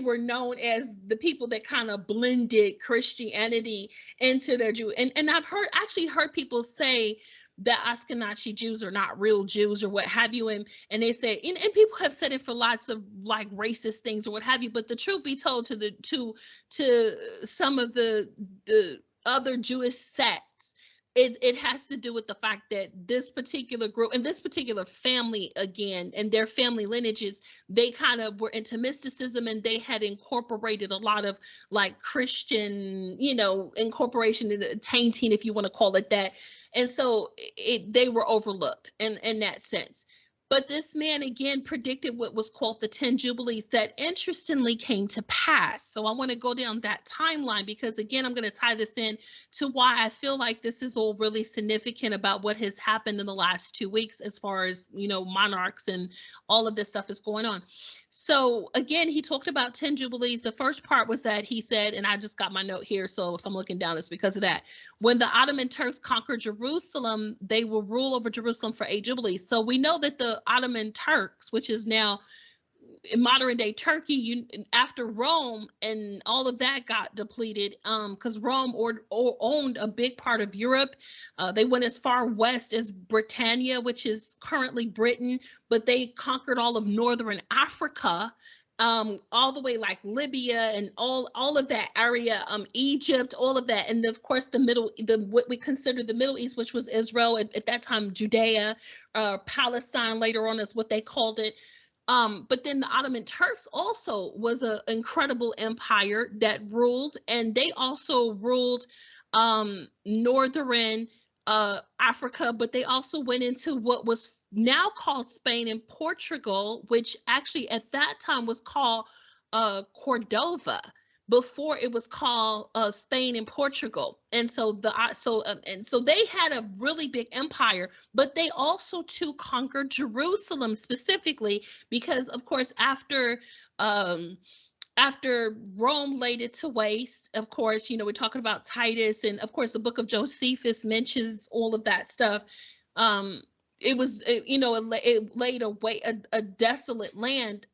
were known as the people that kind of blended Christianity into their Jew. And I've actually heard people say that Ashkenazi Jews are not real Jews or what have you. And they say, and people have said it for lots of like racist things or what have you. But the truth be told, to some of the other Jewish sects, it has to do with the fact that this particular group and this particular family, again, and their family lineages, they kind of were into mysticism, and they had incorporated a lot of like Christian, incorporation, tainting, if you want to call it that. And so they were overlooked in that sense. But this man, again, predicted what was called the 10 Jubilees that interestingly came to pass. So I want to go down that timeline because, again, I'm going to tie this in to why I feel like this is all really significant about what has happened in the last 2 weeks as far as, monarchs and all of this stuff is going on. So again, he talked about 10 Jubilees. The first part was that he said, and I just got my note here, so if I'm looking down, it's because of that. When the Ottoman Turks conquered Jerusalem, they will rule over Jerusalem for 8 Jubilees. So we know that the Ottoman Turks, which is now in modern day Turkey, after Rome and all of that got depleted, because Rome owned a big part of Europe. They went as far west as Britannia, which is currently Britain, but they conquered all of northern Africa, all the way like Libya and all of that area, Egypt, all of that, and of course what we consider the Middle East, which was Israel at that time, Judea, Palestine later on is what they called it. But then the Ottoman Turks also was an incredible empire that ruled, and they also ruled northern Africa, but they also went into what was now called Spain and Portugal, which actually at that time was called Cordova, before it was called Spain and Portugal. And so so they had a really big empire, but they also too conquered Jerusalem specifically because, of course, after Rome laid it to waste, of course, we're talking about Titus, and of course the book of Josephus mentions all of that stuff. It laid away a desolate land.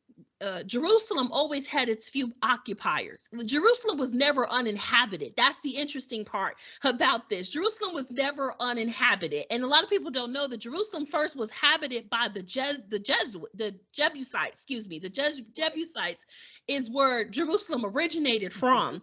Jerusalem always had its few occupiers. Jerusalem was never uninhabited. That's the interesting part about this. Jerusalem was never uninhabited. And a lot of people don't know that Jerusalem first was habited by the Jebusites, The Jebusites is where Jerusalem originated from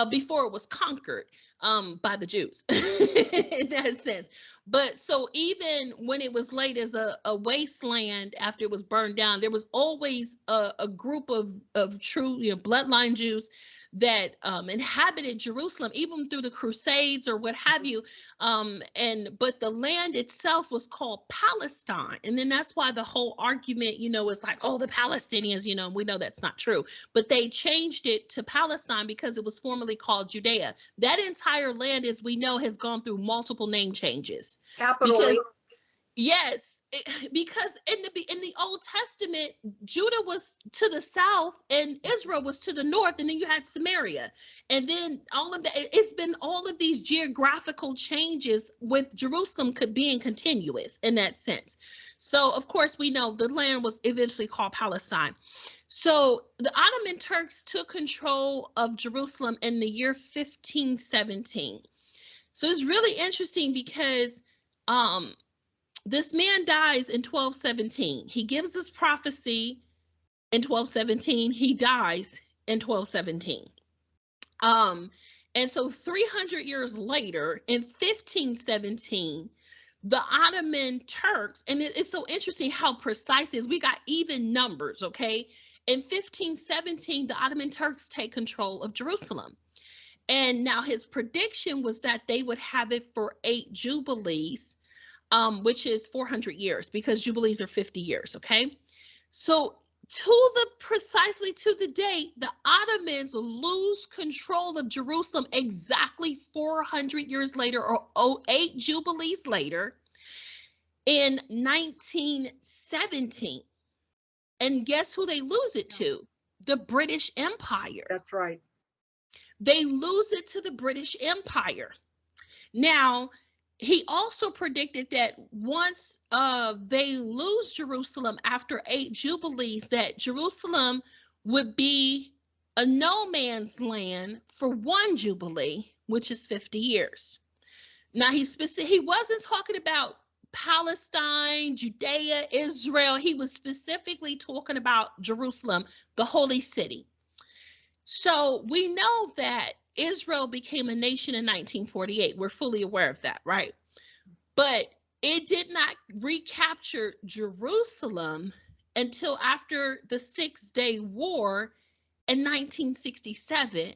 before it was conquered by the Jews in that sense. But so even when it was laid as a wasteland after it was burned down, there was always a group of true bloodline Jews that inhabited Jerusalem, even through the Crusades or what have you. But the land itself was called Palestine. And then that's why the whole argument, is like, oh, the Palestinians, we know that's not true. But they changed it to Palestine because it was formerly called Judea. That entire land, as we know, has gone through multiple name changes. Capitally. Yes, because in the Old Testament, Judah was to the south and Israel was to the north, and then you had Samaria, and then all of that. It's been all of these geographical changes with Jerusalem being continuous in that sense. So of course we know the land was eventually called Palestine. So the Ottoman Turks took control of Jerusalem in the year 1517. So it's really interesting because this man dies in 1217. He gives this prophecy in 1217. He dies in 1217. And so 300 years later, in 1517, the Ottoman Turks, and it's so interesting how precise it is. We got even numbers, okay? In 1517, the Ottoman Turks take control of Jerusalem. And now his prediction was that they would have it for 8 Jubilees, which is 400 years, because Jubilees are 50 years, okay? So precisely to the date, the Ottomans lose control of Jerusalem exactly 400 years later, or 8 Jubilees later, in 1917. And guess who they lose it to? The British Empire. That's right. They lose it to the British Empire. Now, he also predicted that once they lose Jerusalem after 8 Jubilees, that Jerusalem would be a no man's land for 1 Jubilee, which is 50 years. Now, he wasn't talking about Palestine, Judea, Israel. He was specifically talking about Jerusalem, the holy city. So we know that Israel became a nation in 1948. We're fully aware of that, right? But it did not recapture Jerusalem until after the 6-Day War in 1967.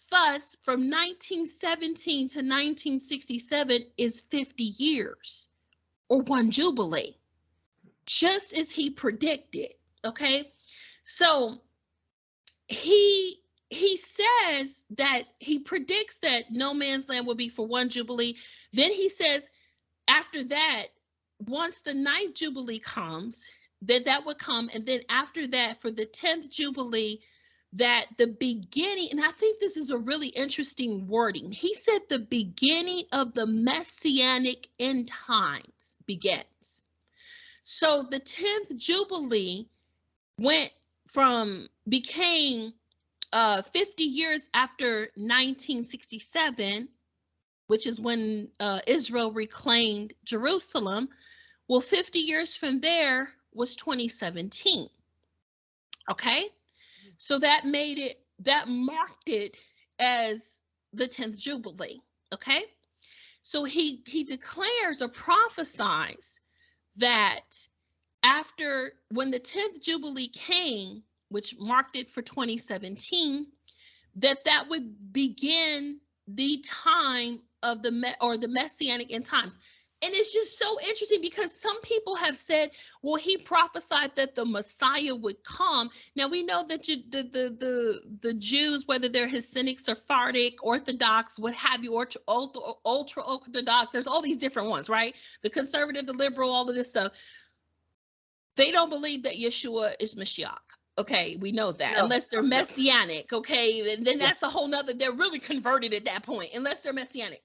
Thus, from 1917 to 1967 is 50 years, or one Jubilee, just as he predicted. Okay, so he says that he predicts that no man's land will be for one Jubilee. Then he says after that, once the 9th Jubilee comes, then that would come, and then after that, for the 10th Jubilee, that the beginning, and I think this is a really interesting wording. He said the beginning of the messianic end times begins. So the 10th Jubilee became 50 years after 1967, which is when Israel reclaimed Jerusalem. Well, 50 years from there was 2017. Okay, so that marked it as the 10th Jubilee. Okay, so he declares or prophesies that after, when the 10th Jubilee came, which marked it for 2017, that would begin the time of the messianic end times. And it's just so interesting because some people have said, well, he prophesied that the Messiah would come. Now we know that the Jews, whether they're Hasidic, Sephardic, Orthodox, what have you, or ultra Orthodox, there's all these different ones, right? The conservative, the liberal, all of this stuff. They don't believe that Yeshua is Mashiach. Okay, we know that. No, unless they're messianic, okay, and then that's a whole nother, they're really converted at that point, unless they're messianic.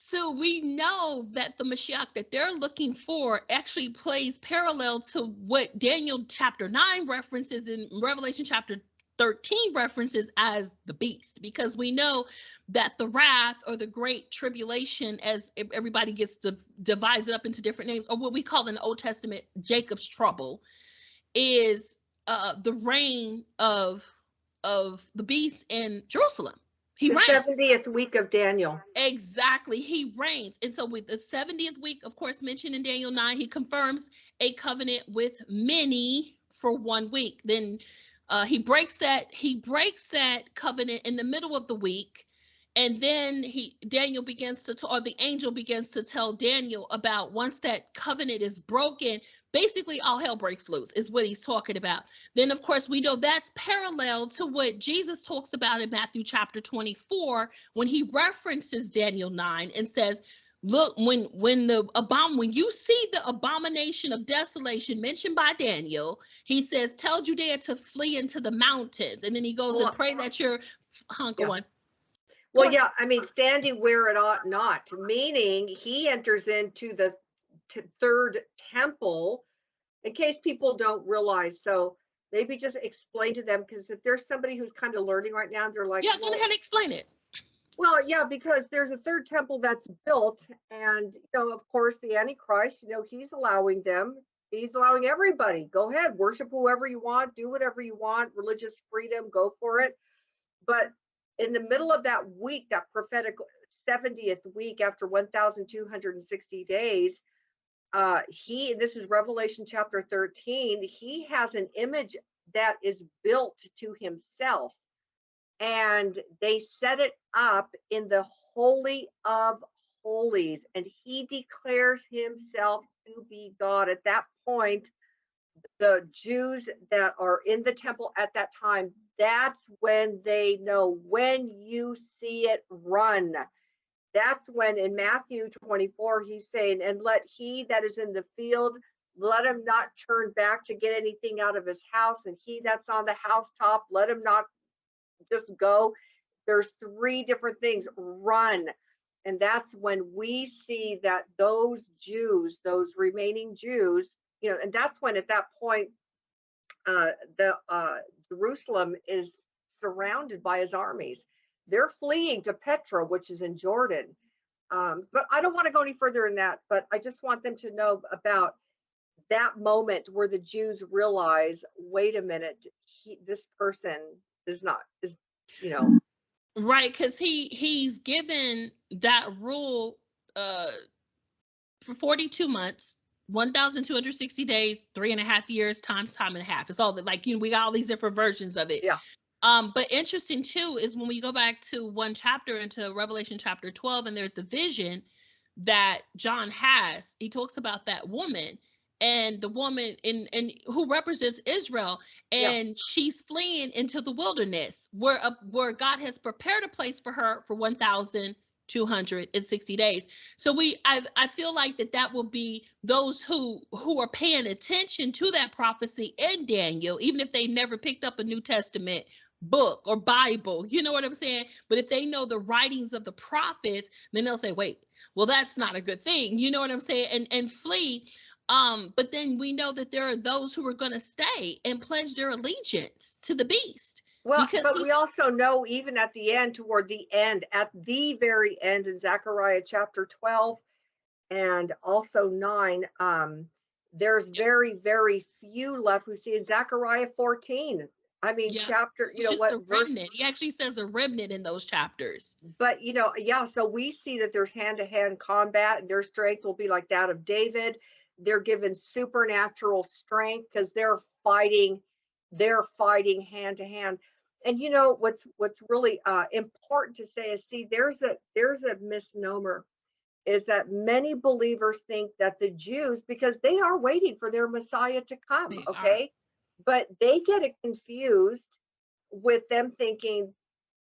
So we know that the Mashiach that they're looking for actually plays parallel to what Daniel chapter 9 references in Revelation chapter 13 references as the beast, because we know that the wrath or the great tribulation, as everybody gets divides it up into different names, or what we call in the Old Testament Jacob's trouble, is the reign of the beast in Jerusalem. He reigns. 70th week of Daniel. Exactly. He reigns. And so with the 70th week, of course, mentioned in Daniel 9, he confirms a covenant with many for 1 week. Then he breaks that covenant in the middle of the week. And then Daniel begins to, or the angel begins to tell Daniel about once that covenant is broken, basically all hell breaks loose is what he's talking about. Then, of course, we know that's parallel to what Jesus talks about in Matthew chapter 24, when he references Daniel 9 and says, look, when you see the abomination of desolation mentioned by Daniel, he says, tell Judea to flee into the mountains. And then he goes and pray that you're go on. Well, yeah, I mean, standing where it ought not, meaning he enters into the third temple, in case people don't realize. So maybe just explain to them, because if there's somebody who's kind of learning right now, they're like, yeah, go ahead and explain it. Well, yeah, because there's a third temple that's built, and of course, the antichrist, he's allowing everybody, go ahead, worship whoever you want, do whatever you want, religious freedom, go for it. But in the middle of that week, that prophetic 70th week after 1,260 days, this is Revelation chapter 13, he has an image that is built to himself, and they set it up in the Holy of Holies, and he declares himself to be God. At that point, the Jews that are in the temple at that time, that's when they know, when you see it, run. That's when in Matthew 24, he's saying, and let he that is in the field, let him not turn back to get anything out of his house. And he that's on the housetop, let him not just go. There's 3 different things, run. And that's when we see that those Jews, those remaining Jews, and that's when at that point, Jerusalem is surrounded by his armies. They're fleeing to Petra, which is in Jordan. But I don't want to go any further in that, but I just want them to know about that moment where the Jews realize, wait a minute, this person is Right, because he's given that rule for 42 months, 1,260 days, 3.5 years times time and a half. It's all that, like, we got all these different versions of it. Yeah. But interesting too is when we go back to one chapter into Revelation chapter 12, and there's the vision that John has. He talks about that woman, and the woman in who represents Israel, Yeah. and she's fleeing into the wilderness where God has prepared a place for her for 1,260 days. So I feel like that will be those who are paying attention to that prophecy in Daniel, even if they never picked up a New Testament book or Bible, you know what I'm saying? But if they know the writings of the prophets, then they'll say, wait, well, that's not a good thing, you know what I'm saying? And flee. But then we know that there are those who are going to stay and pledge their allegiance to the beast. Well, Because but we also know, even at the end, toward the end, at the very end in Zechariah chapter 12 and also 9, there's very, very few left who see in Zechariah 14. I mean, yeah, chapter, it's just what a verse? remnant. He actually says a remnant in those chapters. But, yeah, so we see that there's hand-to-hand combat, and their strength will be like that of David. They're given supernatural strength because they're fighting hand to hand. And what's really important to say is, see, there's a misnomer, is that many believers think that the Jews, because they are waiting for their Messiah to come, They are. okay, but they get it confused with them thinking,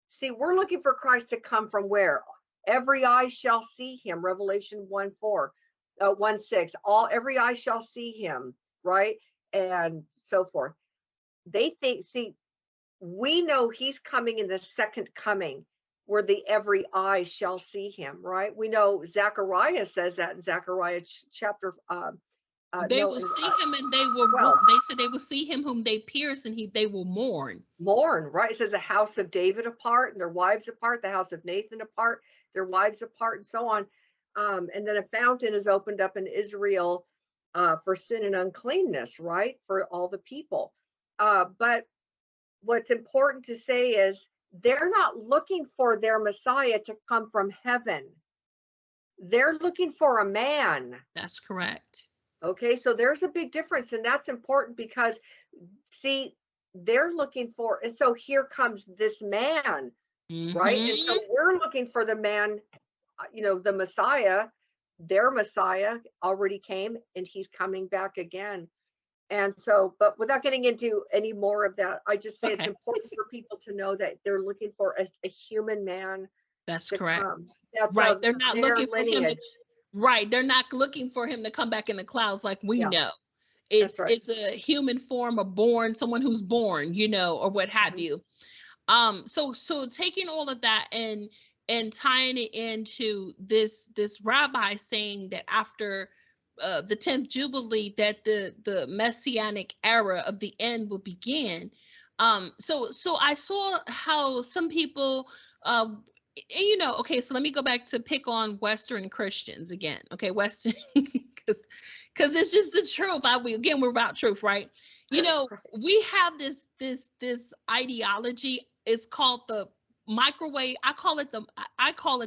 see, we're looking for Christ to come from where? Every eye shall see him, Revelation 1:4, 1:6. Every eye shall see him, right? And so forth. They think, see, we know he's coming in the second coming, where the every eye shall see him, right? We know Zechariah says that in Zechariah chapter They no, will in see him, and they will 12. they said they will see him whom they pierce, and they will mourn. Mourn, right? It says the house of David apart and their wives apart, the house of Nathan apart, their wives apart, and so on. And then a fountain is opened up in Israel for sin and uncleanness, right? For all the people. But what's important to say is, they're not looking for their Messiah to come from heaven. They're looking for a man. That's correct. Okay, so there's a big difference, and that's important because, see, they're looking for, and so here comes this man, right? And so we're looking for the man, the Messiah. Their Messiah already came, and he's coming back again. And so, but without getting into any more of that, I just say it's important for people to know that they're looking for a human man. That's to correct. come. That's right. They're not looking lineage. for him. Right. They're not looking for him to come back in the clouds like we know. That's right. It's a human form of someone who's born, or what have you. So taking all of that and tying it into this rabbi saying that after the 10th Jubilee, that the messianic era of the end will begin. So I saw how some people, okay, so let me go back to pick on Western Christians again. Okay, Western, because it's just the truth. We're about truth, right? We have this ideology. It's called the microwave. I call it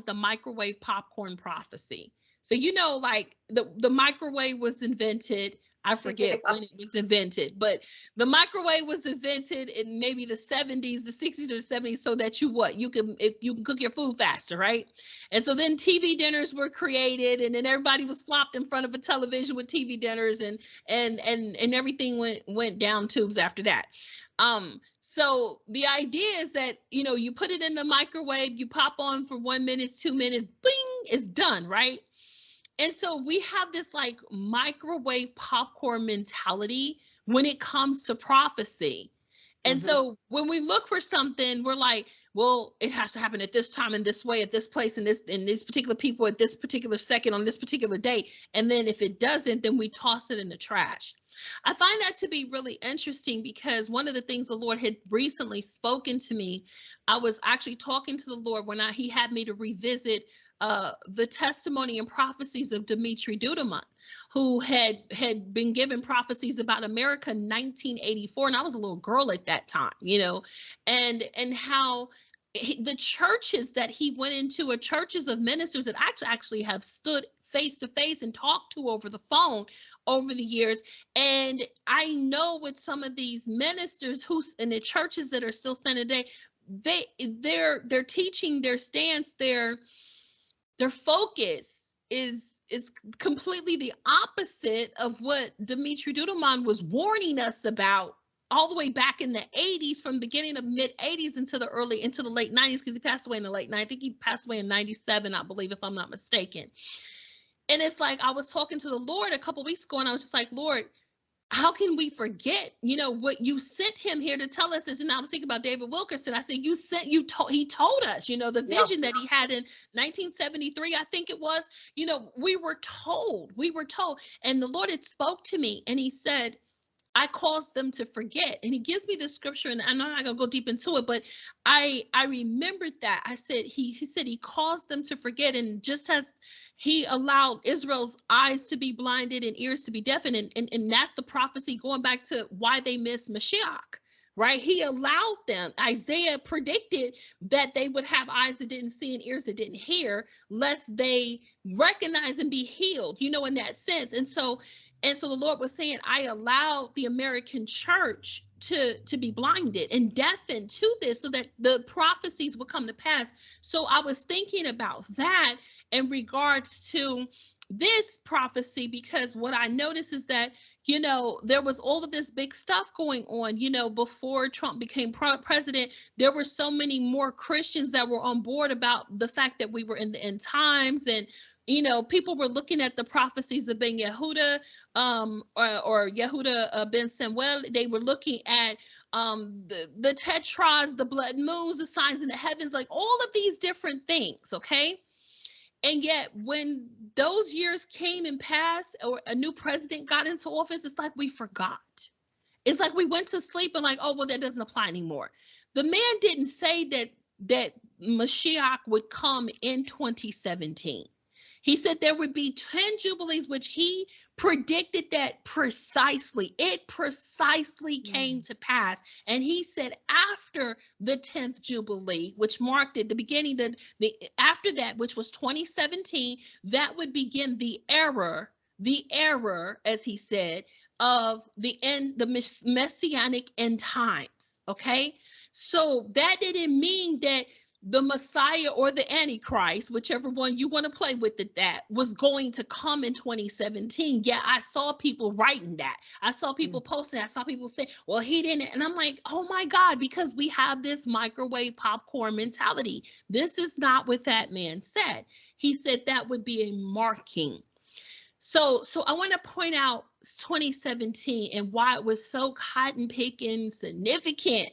the microwave popcorn prophecy. So like the microwave was invented. I forget when it was invented, but the microwave was invented in maybe the 70s, the 60s or 70s, so that you can cook your food faster, right? And so then TV dinners were created, and then everybody was flopped in front of a television with TV dinners, and everything went down tubes after that. So the idea is that you put it in the microwave, you pop on for 1 minute, 2 minutes, bing, it's done, right? And so we have this like microwave popcorn mentality when it comes to prophecy. And so when we look for something, we're like, well, it has to happen at this time, in this way, at this place, and these particular people at this particular second on this particular date. And then if it doesn't, then we toss it in the trash. I find that to be really interesting, because one of the things the Lord had recently spoken to me, I was actually talking to the Lord when he had me to revisit the testimony and prophecies of Dimitri Duduman, who had been given prophecies about America in 1984, and I was a little girl at that time, and how the churches that he went into are churches of ministers that actually have stood face to face and talked to over the phone over the years. And I know with some of these ministers who's in the churches that are still standing today, they're teaching, their stance, their focus is completely the opposite of what Dimitri Duduman was warning us about all the way back in the 80s, from the beginning of mid 80s into the late 90s, because he passed away in the late 90s. I think he passed away in 97, I believe, if I'm not mistaken. And it's like, I was talking to the Lord a couple weeks ago, and I was just like, Lord, how can we forget, what you sent him here to tell us is, and I was thinking about David Wilkerson. I said, he told us, the vision that he had in 1973, I think it was, we were told, and the Lord had spoke to me, and he said, I caused them to forget. And he gives me this scripture, and I'm not going to go deep into it, but I remembered that. I said, he said he caused them to forget. And just as he allowed Israel's eyes to be blinded and ears to be deafened, and that's the prophecy going back to why they missed Mashiach, right? He allowed them. Isaiah predicted that they would have eyes that didn't see and ears that didn't hear, lest they recognize and be healed, in that sense. And so the Lord was saying, I allowed the American church to be blinded and deafened to this so that the prophecies would come to pass. So I was thinking about that in regards to this prophecy, because what I noticed is that, there was all of this big stuff going on, before Trump became president. There were so many more Christians that were on board about the fact that we were in the end times, and people were looking at the prophecies of Ben Yehuda, or Yehuda ben Samuel. They were looking at the tetrads, the blood moons, the signs in the heavens, like all of these different things, okay? And yet when those years came and passed, or a new president got into office, it's like we forgot. It's like we went to sleep and like, oh, well, that doesn't apply anymore. The man didn't say that Mashiach would come in 2017. He said there would be 10 Jubilees, which he predicted that precisely. It precisely came to pass. And he said after the 10th Jubilee, which marked it, the beginning, after that, which was 2017, that would begin the error, as he said, of the messianic end times. Okay. So that didn't mean that the Messiah or the Antichrist, whichever one you want to play with it, that was going to come in 2017. Yeah, I saw people writing that. I saw people posting that. I saw people say, well, he didn't. And I'm like, oh my God, because we have this microwave popcorn mentality. This is not what that man said. He said that would be a marking. So I want to point out 2017 and why it was so cotton picking significant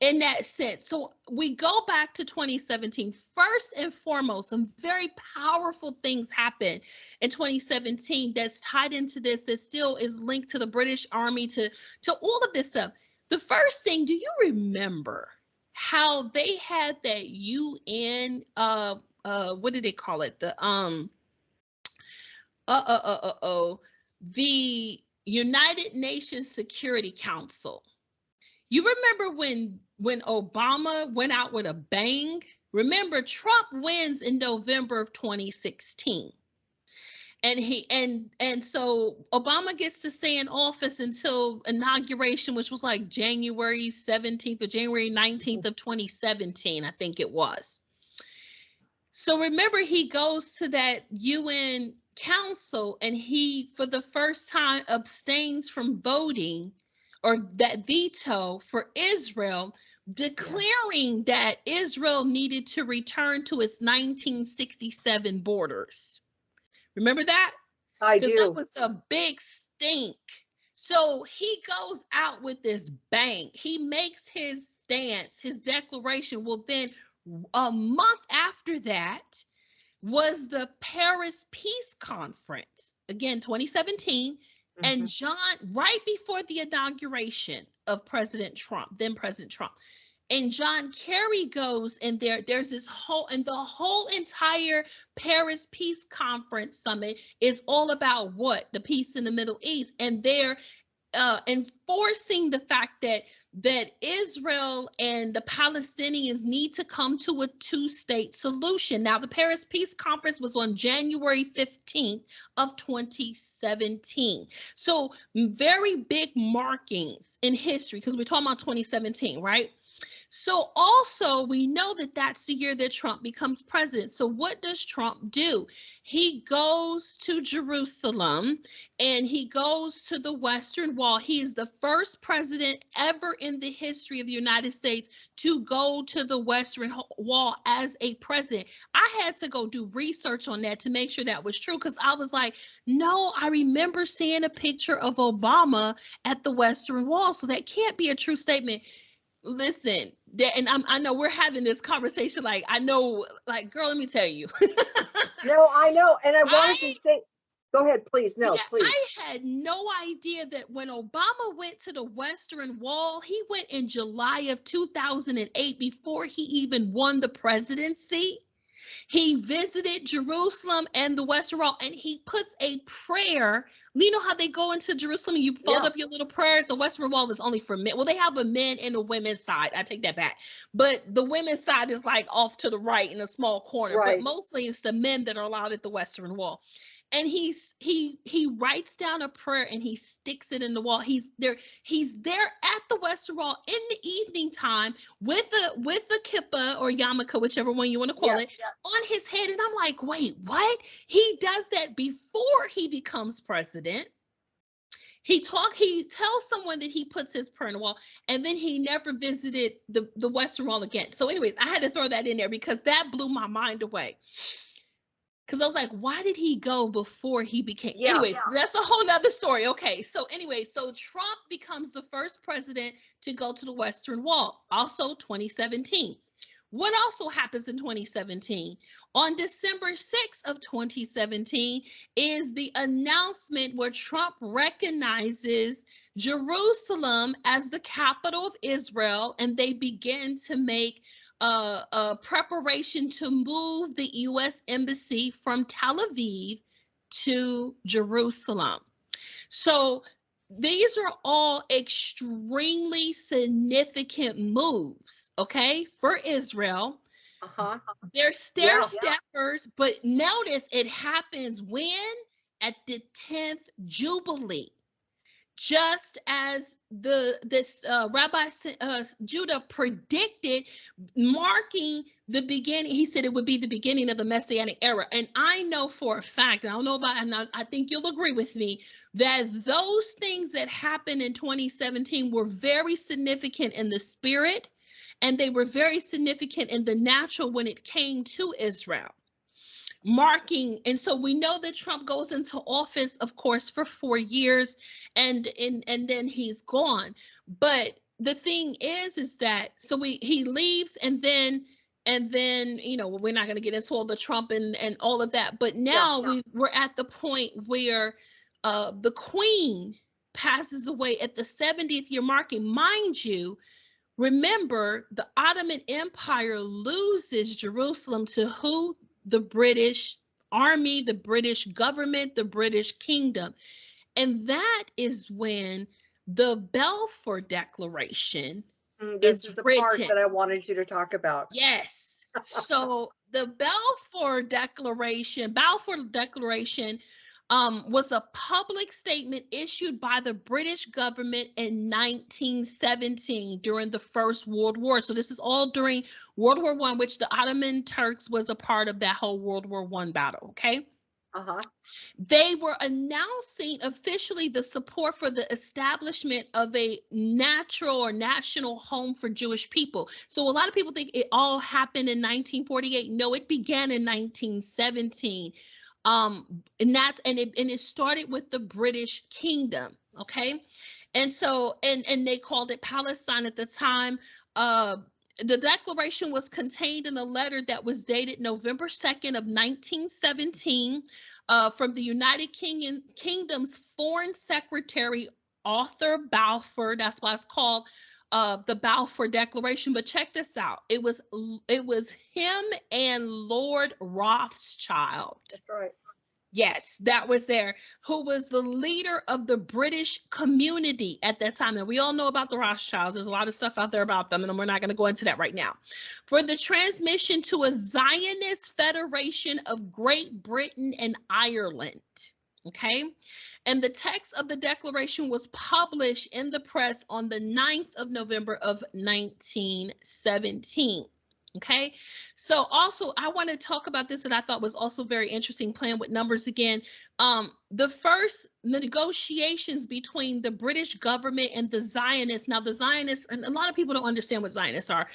in that sense. So we go back to 2017. First and foremost, some very powerful things happened in 2017 that's tied into this, that still is linked to the British Army, to all of this stuff. The first thing, do you remember how they had that UN, what did they call it? The United Nations Security Council. You remember when Obama went out with a bang? Remember, Trump wins in November of 2016. And so Obama gets to stay in office until inauguration, which was like January 17th or January 19th of 2017, I think it was. So remember, he goes to that UN council and he, for the first time, abstains from voting, or that veto for Israel, declaring that Israel needed to return to its 1967 borders. Remember that? I do. Because that was a big stink. So he goes out with this bang. He makes his stance, his declaration. Well, then a month after that was the Paris Peace Conference, again, 2017. And right before the inauguration of President Trump, then President Trump, and John Kerry goes, and there's this whole entire Paris Peace Conference summit is all about what? The peace in the Middle East. And there, enforcing the fact that Israel and the Palestinians need to come to a two-state solution. Now, the Paris Peace Conference was on January 15th of 2017. So very big markings in history, because we're talking about 2017, right? So also, we know that that's the year that Trump becomes president. So what does Trump do? He goes to Jerusalem and he goes to the Western Wall. He is the first president ever in the history of the United States to go to the Western Wall as a president. I had to go do research on that to make sure that was true, because I was like, no, I remember seeing a picture of Obama at the Western Wall. So that can't be a true statement. Listen, and I know we're having this conversation. Like, I know, like, girl, let me tell you. No, I know. And I wanted to say, go ahead, please. No, yeah, please. I had no idea that when Obama went to the Western Wall, he went in July of 2008 before he even won the presidency. He visited Jerusalem and the Western Wall, and he puts a prayer. You know how they go into Jerusalem and you fold up your little prayers? The Western Wall is only for men. Well, they have a men and a women's side. I take that back. But the women's side is like off to the right in a small corner. Right. But mostly it's the men that are allowed at the Western Wall. And he writes down a prayer and he sticks it in the wall. He's there at the Western Wall in the evening time with the kippah or yarmulke, whichever one you want to call it, on his head. And I'm like, wait, what? He does that before he becomes president. He tells someone that he puts his prayer in the wall, and then he never visited the Western Wall again. So anyways, I had to throw that in there because that blew my mind away. Because I was like, why did he go before he became? That's a whole nother story. Okay. So anyway, so Trump becomes the first president to go to the Western Wall. Also 2017. What also happens in 2017? On December 6th of 2017 is the announcement where Trump recognizes Jerusalem as the capital of Israel, and they begin to make a preparation to move the U.S. Embassy from Tel Aviv to Jerusalem. So these are all extremely significant moves, okay, for Israel. They're stair-steppers, but notice it happens when? At the 10th Jubilee. Just as Rabbi Judah predicted, marking the beginning. He said it would be the beginning of the Messianic era. And I know for a fact, and I don't know about, and I think you'll agree with me, that those things that happened in 2017 were very significant in the spirit, and they were very significant in the natural when it came to Israel. Marking, and so we know that Trump goes into office, of course, for 4 years, and then he's gone. But the thing is that he leaves, and then you know, we're not going to get into all the Trump and all of that. But now we're at the point where the Queen passes away at the 70th year marking. Mind you, remember, the Ottoman Empire loses Jerusalem to who? The British Army, the British government, the British kingdom. And that is when the Balfour Declaration is the written. Part that I wanted you to talk about. Yes. So the Balfour Declaration was a public statement issued by the British government in 1917 during the First World War. So this is all during World War I, which the Ottoman Turks was a part of that whole World War I battle, okay? They were announcing officially the support for the establishment of a natural or national home for Jewish people. So a lot of people think it all happened in 1948. No, it began in 1917. And it started with the British Kingdom, okay? And so, and they called it Palestine at the time. The declaration was contained in a letter that was dated November 2nd of 1917 from the United Kingdom's Foreign Secretary, Arthur Balfour. That's why it's called the Balfour Declaration. But check this out. It was him and Lord Rothschild. That's right. Yes, that was there, who was the leader of the British community at that time. And we all know about the Rothschilds. There's a lot of stuff out there about them, and we're not going to go into that right now. For the transmission to a Zionist Federation of Great Britain and Ireland. Okay. And the text of the declaration was published in the press on the 9th of November of 1917. Okay, so also I want to talk about this that I thought was also very interesting, playing with numbers again. The first negotiations between the British government and the Zionists. Now, the Zionists, and a lot of people don't understand what Zionists are.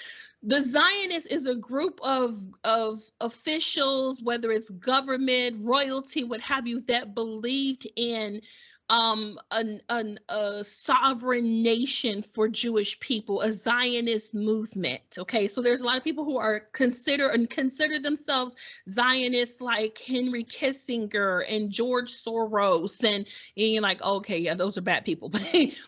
The Zionists is a group of officials, whether it's government, royalty, what have you, that believed in a sovereign nation for Jewish people, a Zionist movement. Okay, so there's a lot of people who are consider themselves Zionists, like Henry Kissinger and George Soros, and you're like, okay, yeah, those are bad people.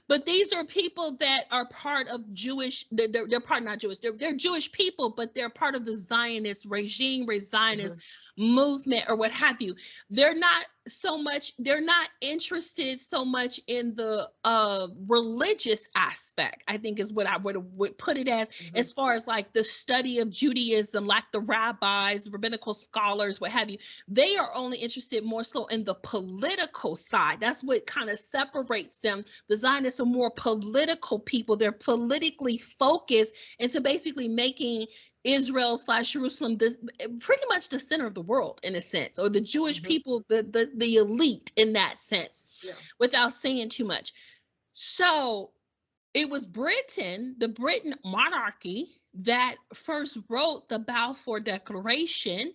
But these are people that are part of Jewish. They're part, not Jewish. They're Jewish people, but they're part of the Zionist regime, Zionist movement, or what have you. They're not interested so much in the religious aspect, I think is what I would put it as far as like the study of Judaism, like the rabbis, rabbinical scholars, what have you. They are only interested more so in the political side. That's what kind of separates them. The Zionists are more political people. They're politically focused into basically making Israel / Jerusalem, this pretty much the center of the world in a sense, or the Jewish people, the elite in that sense, without saying too much. So it was Britain, the Britain monarchy, that first wrote the Balfour Declaration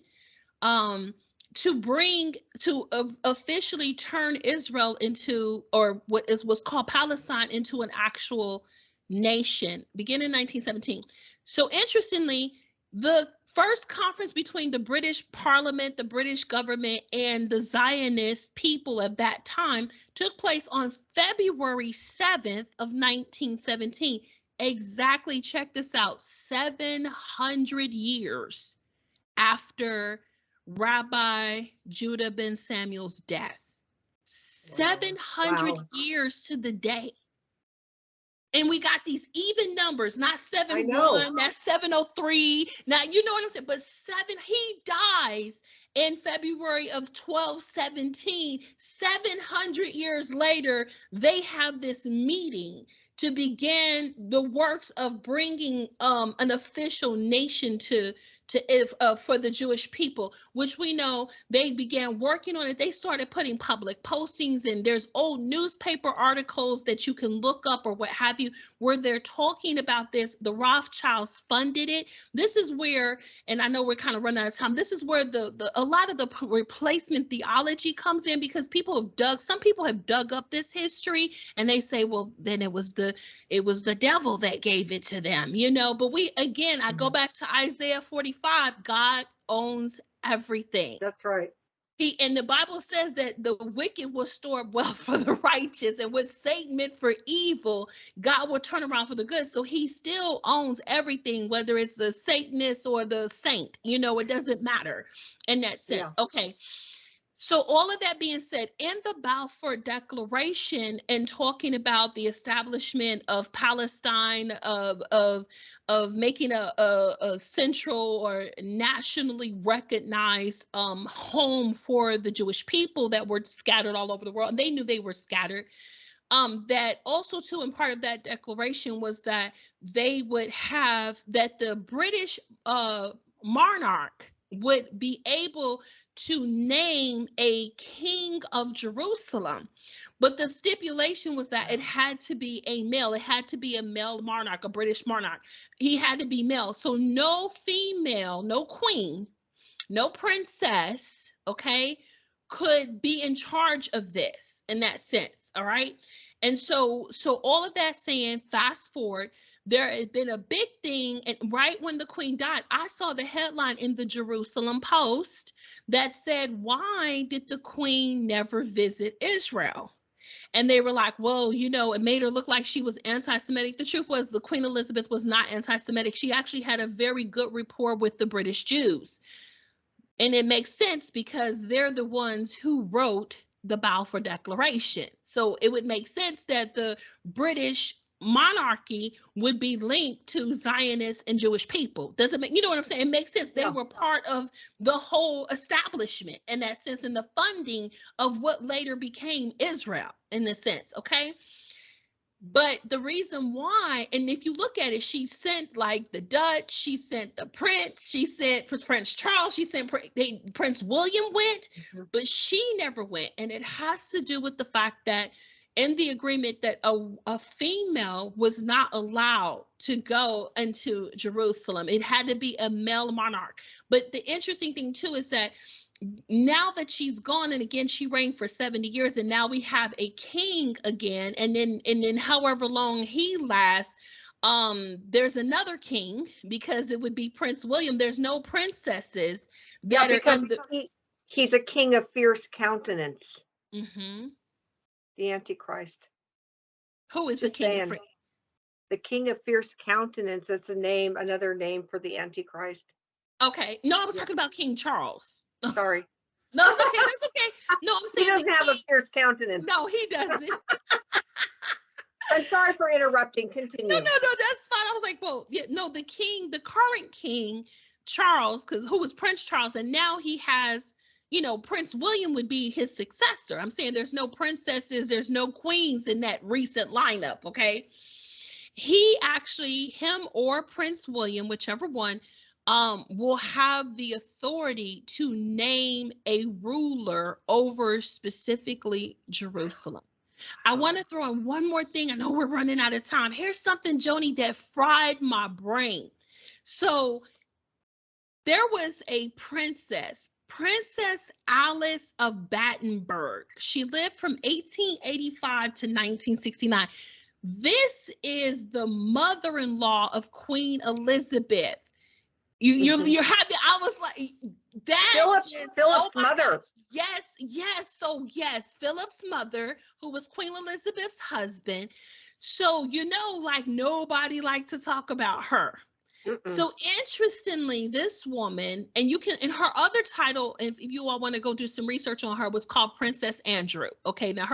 to officially turn Israel into, or what's called Palestine, into an actual nation, beginning in 1917. So interestingly, the first conference between the British Parliament, the British government, and the Zionist people of that time took place on February 7th of 1917. Exactly, check this out, 700 years after Rabbi Judah ben Samuel's death. 700 years to the day. And we got these even numbers, not 7-1, not 703. Now, you know what I'm saying? But he dies in February of 1217. 700 years later, they have this meeting to begin the works of bringing an official nation for the Jewish people, which we know they began working on it. They started putting public postings, and there's old newspaper articles that you can look up or what have you, where they're talking about this. The Rothschilds funded it. This is where, and I know we're kind of running out of time, this is where a lot of the replacement theology comes in, because some people have dug up this history and they say, well, then it was the devil that gave it to them, but I go back to Isaiah 45. God owns everything. That's right. And the Bible says that the wicked will store up wealth for the righteous, and what Satan meant for evil, God will turn around for the good. So he still owns everything, whether it's the Satanist or the saint, it doesn't matter in that sense. Yeah. Okay. So all of that being said, in the Balfour Declaration, and talking about the establishment of Palestine, of making a central or nationally recognized home for the Jewish people that were scattered all over the world, and they knew they were scattered. That also too, and part of that declaration was that they would have, that the British monarch would be able to name a king of Jerusalem. But the stipulation was that it had to be a male. It had to be a male monarch, a British monarch. He had to be male. So no female, no queen, no princess, okay, could be in charge of this in that sense, all right? And so all of that saying, fast forward, there had been a big thing, and right when the queen died, I saw the headline in the Jerusalem Post that said, why did the queen never visit Israel? And they were like, well, it made her look like she was anti-Semitic. The truth was, the Queen Elizabeth was not anti-Semitic. She actually had a very good rapport with the British Jews. And it makes sense because they're the ones who wrote the Balfour Declaration. So it would make sense that the British monarchy would be linked to Zionists and Jewish people. Does it make, you know what I'm saying? It makes sense. They were part of the whole establishment in that sense, and the funding of what later became Israel in this sense. Okay. But the reason why, and if you look at it, she sent like the Dutch, she sent the Prince, she sent Prince Charles, she sent Prince William went, but she never went. And it has to do with the fact that in the agreement that a female was not allowed to go into Jerusalem. It had to be a male monarch. But the interesting thing too is that now that she's gone, and again she reigned for 70 years, and now we have a king again, and then however long he lasts, there's another king, because it would be Prince William. There's no princesses that are in the... he's a king of fierce countenance. Mm-hmm. The Antichrist. Who is just the king? The king of fierce countenance is the name, another name for the Antichrist. Okay, no, I was talking about King Charles. Sorry. No, it's okay. That's okay. No, I'm saying he doesn't have a fierce countenance. No, he doesn't. I'm sorry for interrupting. Continue. No, that's fine. I was like, well, yeah, no, the king, the current king, Charles, who was Prince Charles, and now he has, Prince William would be his successor. I'm saying there's no princesses, there's no queens in that recent lineup. Okay. He actually, him or Prince William, whichever one, will have the authority to name a ruler over specifically Jerusalem. I want to throw in one more thing. I know we're running out of time. Here's something, Joanie, that fried my brain. So there was a princess, Princess Alice of Battenberg. She lived from 1885 to 1969. This is the mother-in-law of Queen Elizabeth. You're happy. I was like, that Philip's mother. Yes. So yes, Philip's mother, who was Queen Elizabeth's husband. So, like nobody liked to talk about her. So interestingly, this woman, and you can, in her other title, if you all want to go do some research on her, was called Princess Andrew. Okay, now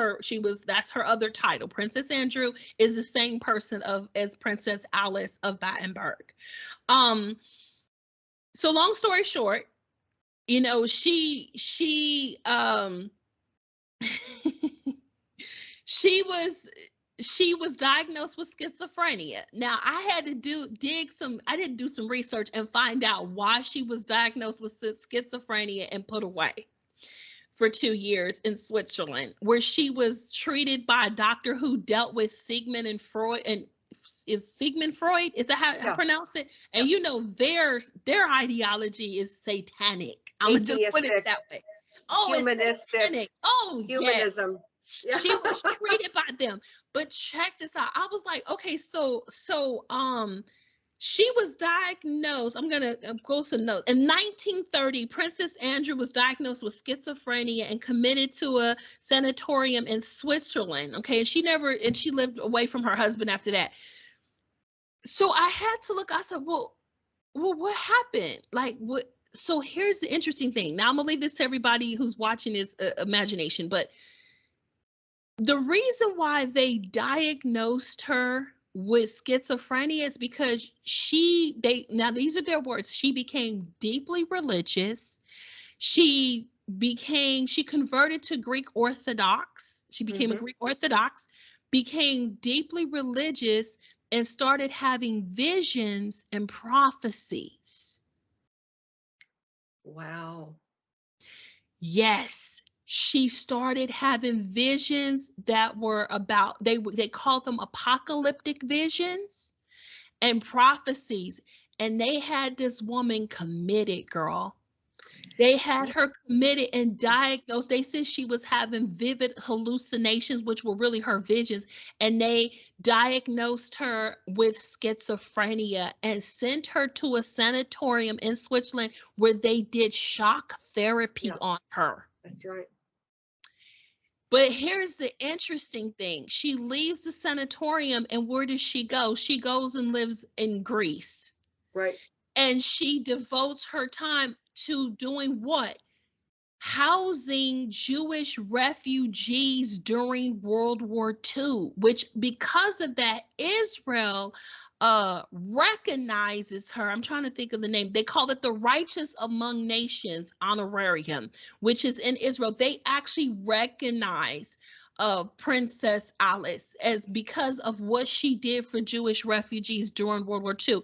that's her other title. Princess Andrew is the same person as Princess Alice of Battenberg. So long story short, she was diagnosed with schizophrenia. Now I did do some research and find out why she was diagnosed with schizophrenia and put away for 2 years in Switzerland, where she was treated by a doctor who dealt with Sigmund and Freud. And is Sigmund Freud? Is that how I pronounce it? And their ideology is satanic. I'm gonna just put it that way. Oh, humanistic. It's satanic. Oh, humanism. Yes. She was treated by them. But check this out. I was like, okay, so she was diagnosed. I'm gonna go to note. In 1930, Princess Andrew was diagnosed with schizophrenia and committed to a sanatorium in Switzerland. Okay, and she lived away from her husband after that. So I had to look. I said, well, what happened? Like, what? So here's the interesting thing. Now I'm gonna leave this to everybody who's watching his imagination, but the reason why they diagnosed her with schizophrenia is because now these are their words, she became deeply religious. She converted to Greek Orthodox. She became a Greek Orthodox, became deeply religious, and started having visions and prophecies. Wow. Yes. She started having visions that were about, they called them apocalyptic visions and prophecies. And they had this woman committed, girl. They had her committed and diagnosed. They said she was having vivid hallucinations, which were really her visions. And they diagnosed her with schizophrenia and sent her to a sanatorium in Switzerland where they did shock therapy on her. That's right. But here's the interesting thing. She leaves the sanatorium, and where does she go? She goes and lives in Greece. Right. And she devotes her time to doing what? Housing Jewish refugees during World War II, which because of that, Israel recognizes her. I'm trying to think of the name. They call it the Righteous Among Nations Honorarium, which is in Israel. They actually recognize Princess Alice as because of what she did for Jewish refugees during World War II.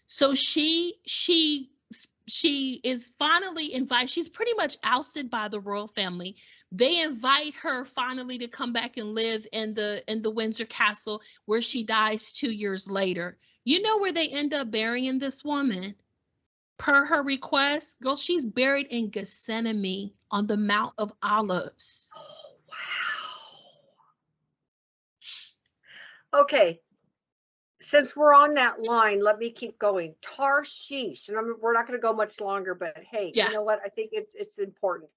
So she is finally invited. She's pretty much ousted by the royal family. They invite her finally to come back and live in the Windsor Castle, where she dies 2 years later. You know where they end up burying this woman? Per her request, girl, she's buried in Gethsemane on the Mount of Olives. Oh, wow. Okay. Since we're on that line, let me keep going. Tarshish, and we're not going to go much longer, but hey, Yeah. you know what? I think it's important.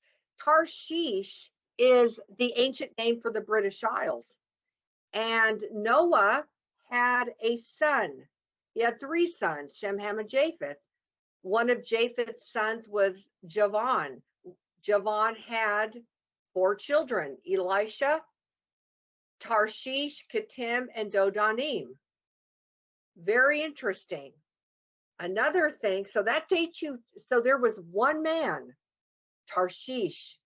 Tarshish is the ancient name for the British Isles. And Noah had a son. He had 3 sons, Shem, Ham, and Japheth. One of Japheth's sons was Javan. Javan had 4 children, Elisha, Tarshish, Kittim, and Dodanim. Very interesting. Another thing, so that dates you, so there was one man, Tarshish.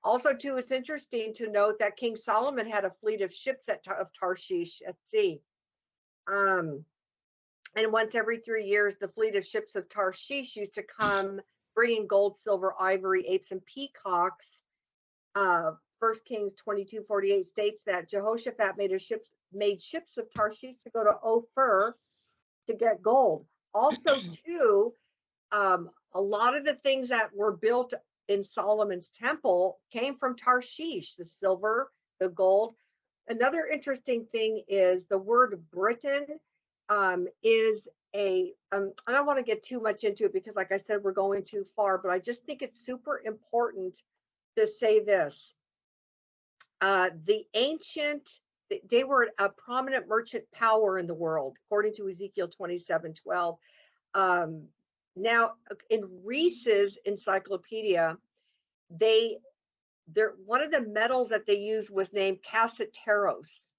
Also, too, it's interesting to note that King Solomon had a fleet of ships of Tarshish at sea. And once every 3 years, the fleet of ships of Tarshish used to come bringing gold, silver, ivory, apes, and peacocks. 1 Kings 22:48 states that Jehoshaphat made ships of Tarshish to go to Ophir to get gold. Also, too, a lot of the things that were built in Solomon's temple came from Tarshish, the silver, the gold. Another interesting thing is the word Britain is I don't want to get too much into it because, like I said, we're going too far, but I just think it's super important to say this. The ancient, they were a prominent merchant power in the world, according to Ezekiel 27:12. Now, in Rees's encyclopedia, one of the metals that they used was named cassiteros,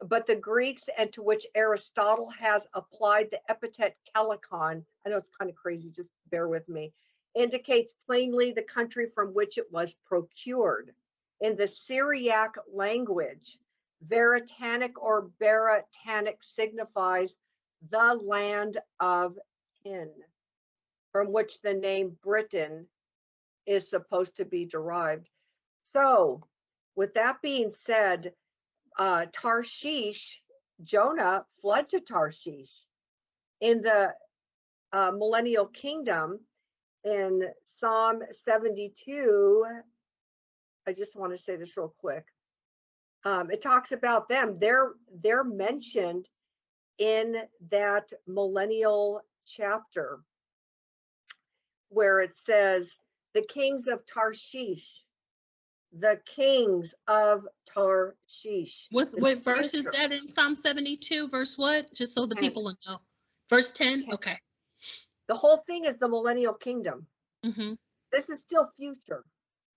but the Greeks, and to which Aristotle has applied the epithet calicon, I know it's kind of crazy, just bear with me, indicates plainly the country from which it was procured. In the Syriac language, Veritanic or Baratanic signifies the land of tin, from which the name Britain is supposed to be derived. So, with that being said, Tarshish, Jonah fled to Tarshish. In the millennial kingdom, in Psalm 72, I just want to say this real quick. It talks about them. They're mentioned in that millennial chapter where it says, the kings of Tarshish, the kings of Tarshish. What verse is that in Psalm 72? Verse what? Just so the 10. people will know. Verse 10? 10. Okay. The whole thing is the millennial kingdom. Mm-hmm. This is still future.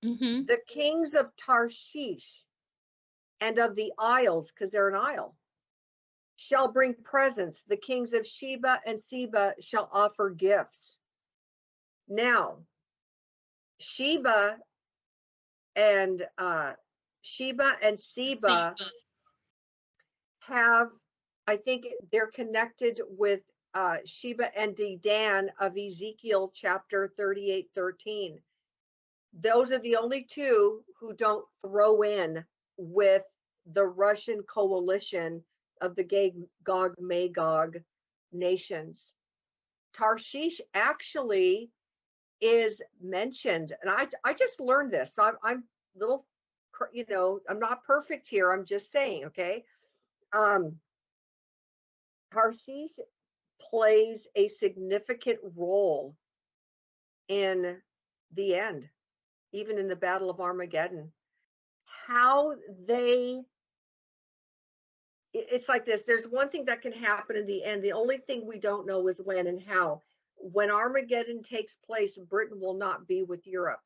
Mm-hmm. The kings of Tarshish and of the isles, because they're an isle, shall bring presents. The kings of Sheba and Seba shall offer gifts. Now, Sheba and Seba have, I think they're connected with Sheba and Dedan of Ezekiel chapter 38:13. Those are the only two who don't throw in with the Russian coalition of the Gog-Magog nations. Tarshish actually is mentioned, and I just learned this, so I'm little, I'm not perfect here, I'm just saying, okay? Tarshish plays a significant role in the end, even in the Battle of Armageddon. How it's like this, there's one thing that can happen in the end, the only thing we don't know is when and how. when Armageddon takes place, Britain will not be with Europe.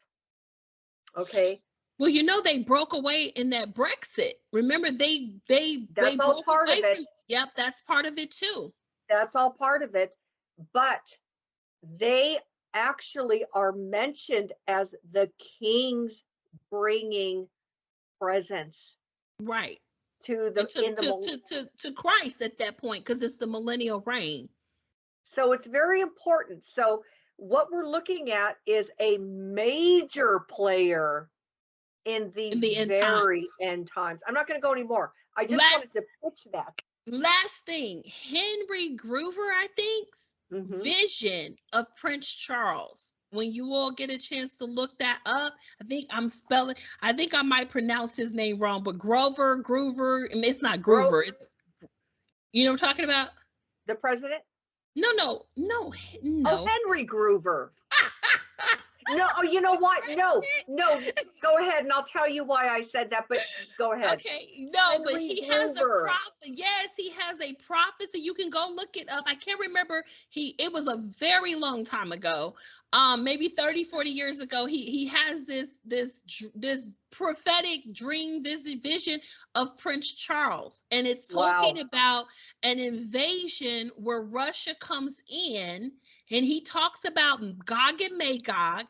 Okay. Well, they broke away in that Brexit. Remember, they That's all broke part of away it. from. Yep, that's part of it too. That's all part of it. But they actually are mentioned as the kings bringing presents Right. to the To Christ at that point, because it's the millennial reign. So it's very important. So what we're looking at is a major player in the end very times. end times. I'm not going to go anymore. I just wanted to pitch that. Last thing, Henry Groover, I think's vision of Prince Charles. When you all get a chance to look that up, I think I might pronounce his name wrong, but Groover, it's not Groover. It's, you know what I'm talking about? The president? No. Oh, Henry Groover. No, oh, you know what? No. Go ahead, and I'll tell you why I said that. But go ahead. Okay, no, Henry but he Groover has a prophet. Yes, he has a prophecy. You can go look it up. I can't remember. It was a very long time ago. Maybe 30, 40 years ago. He has this prophetic dream vision of Prince Charles, and it's talking about an invasion where Russia comes in. And he talks about Gog and Magog,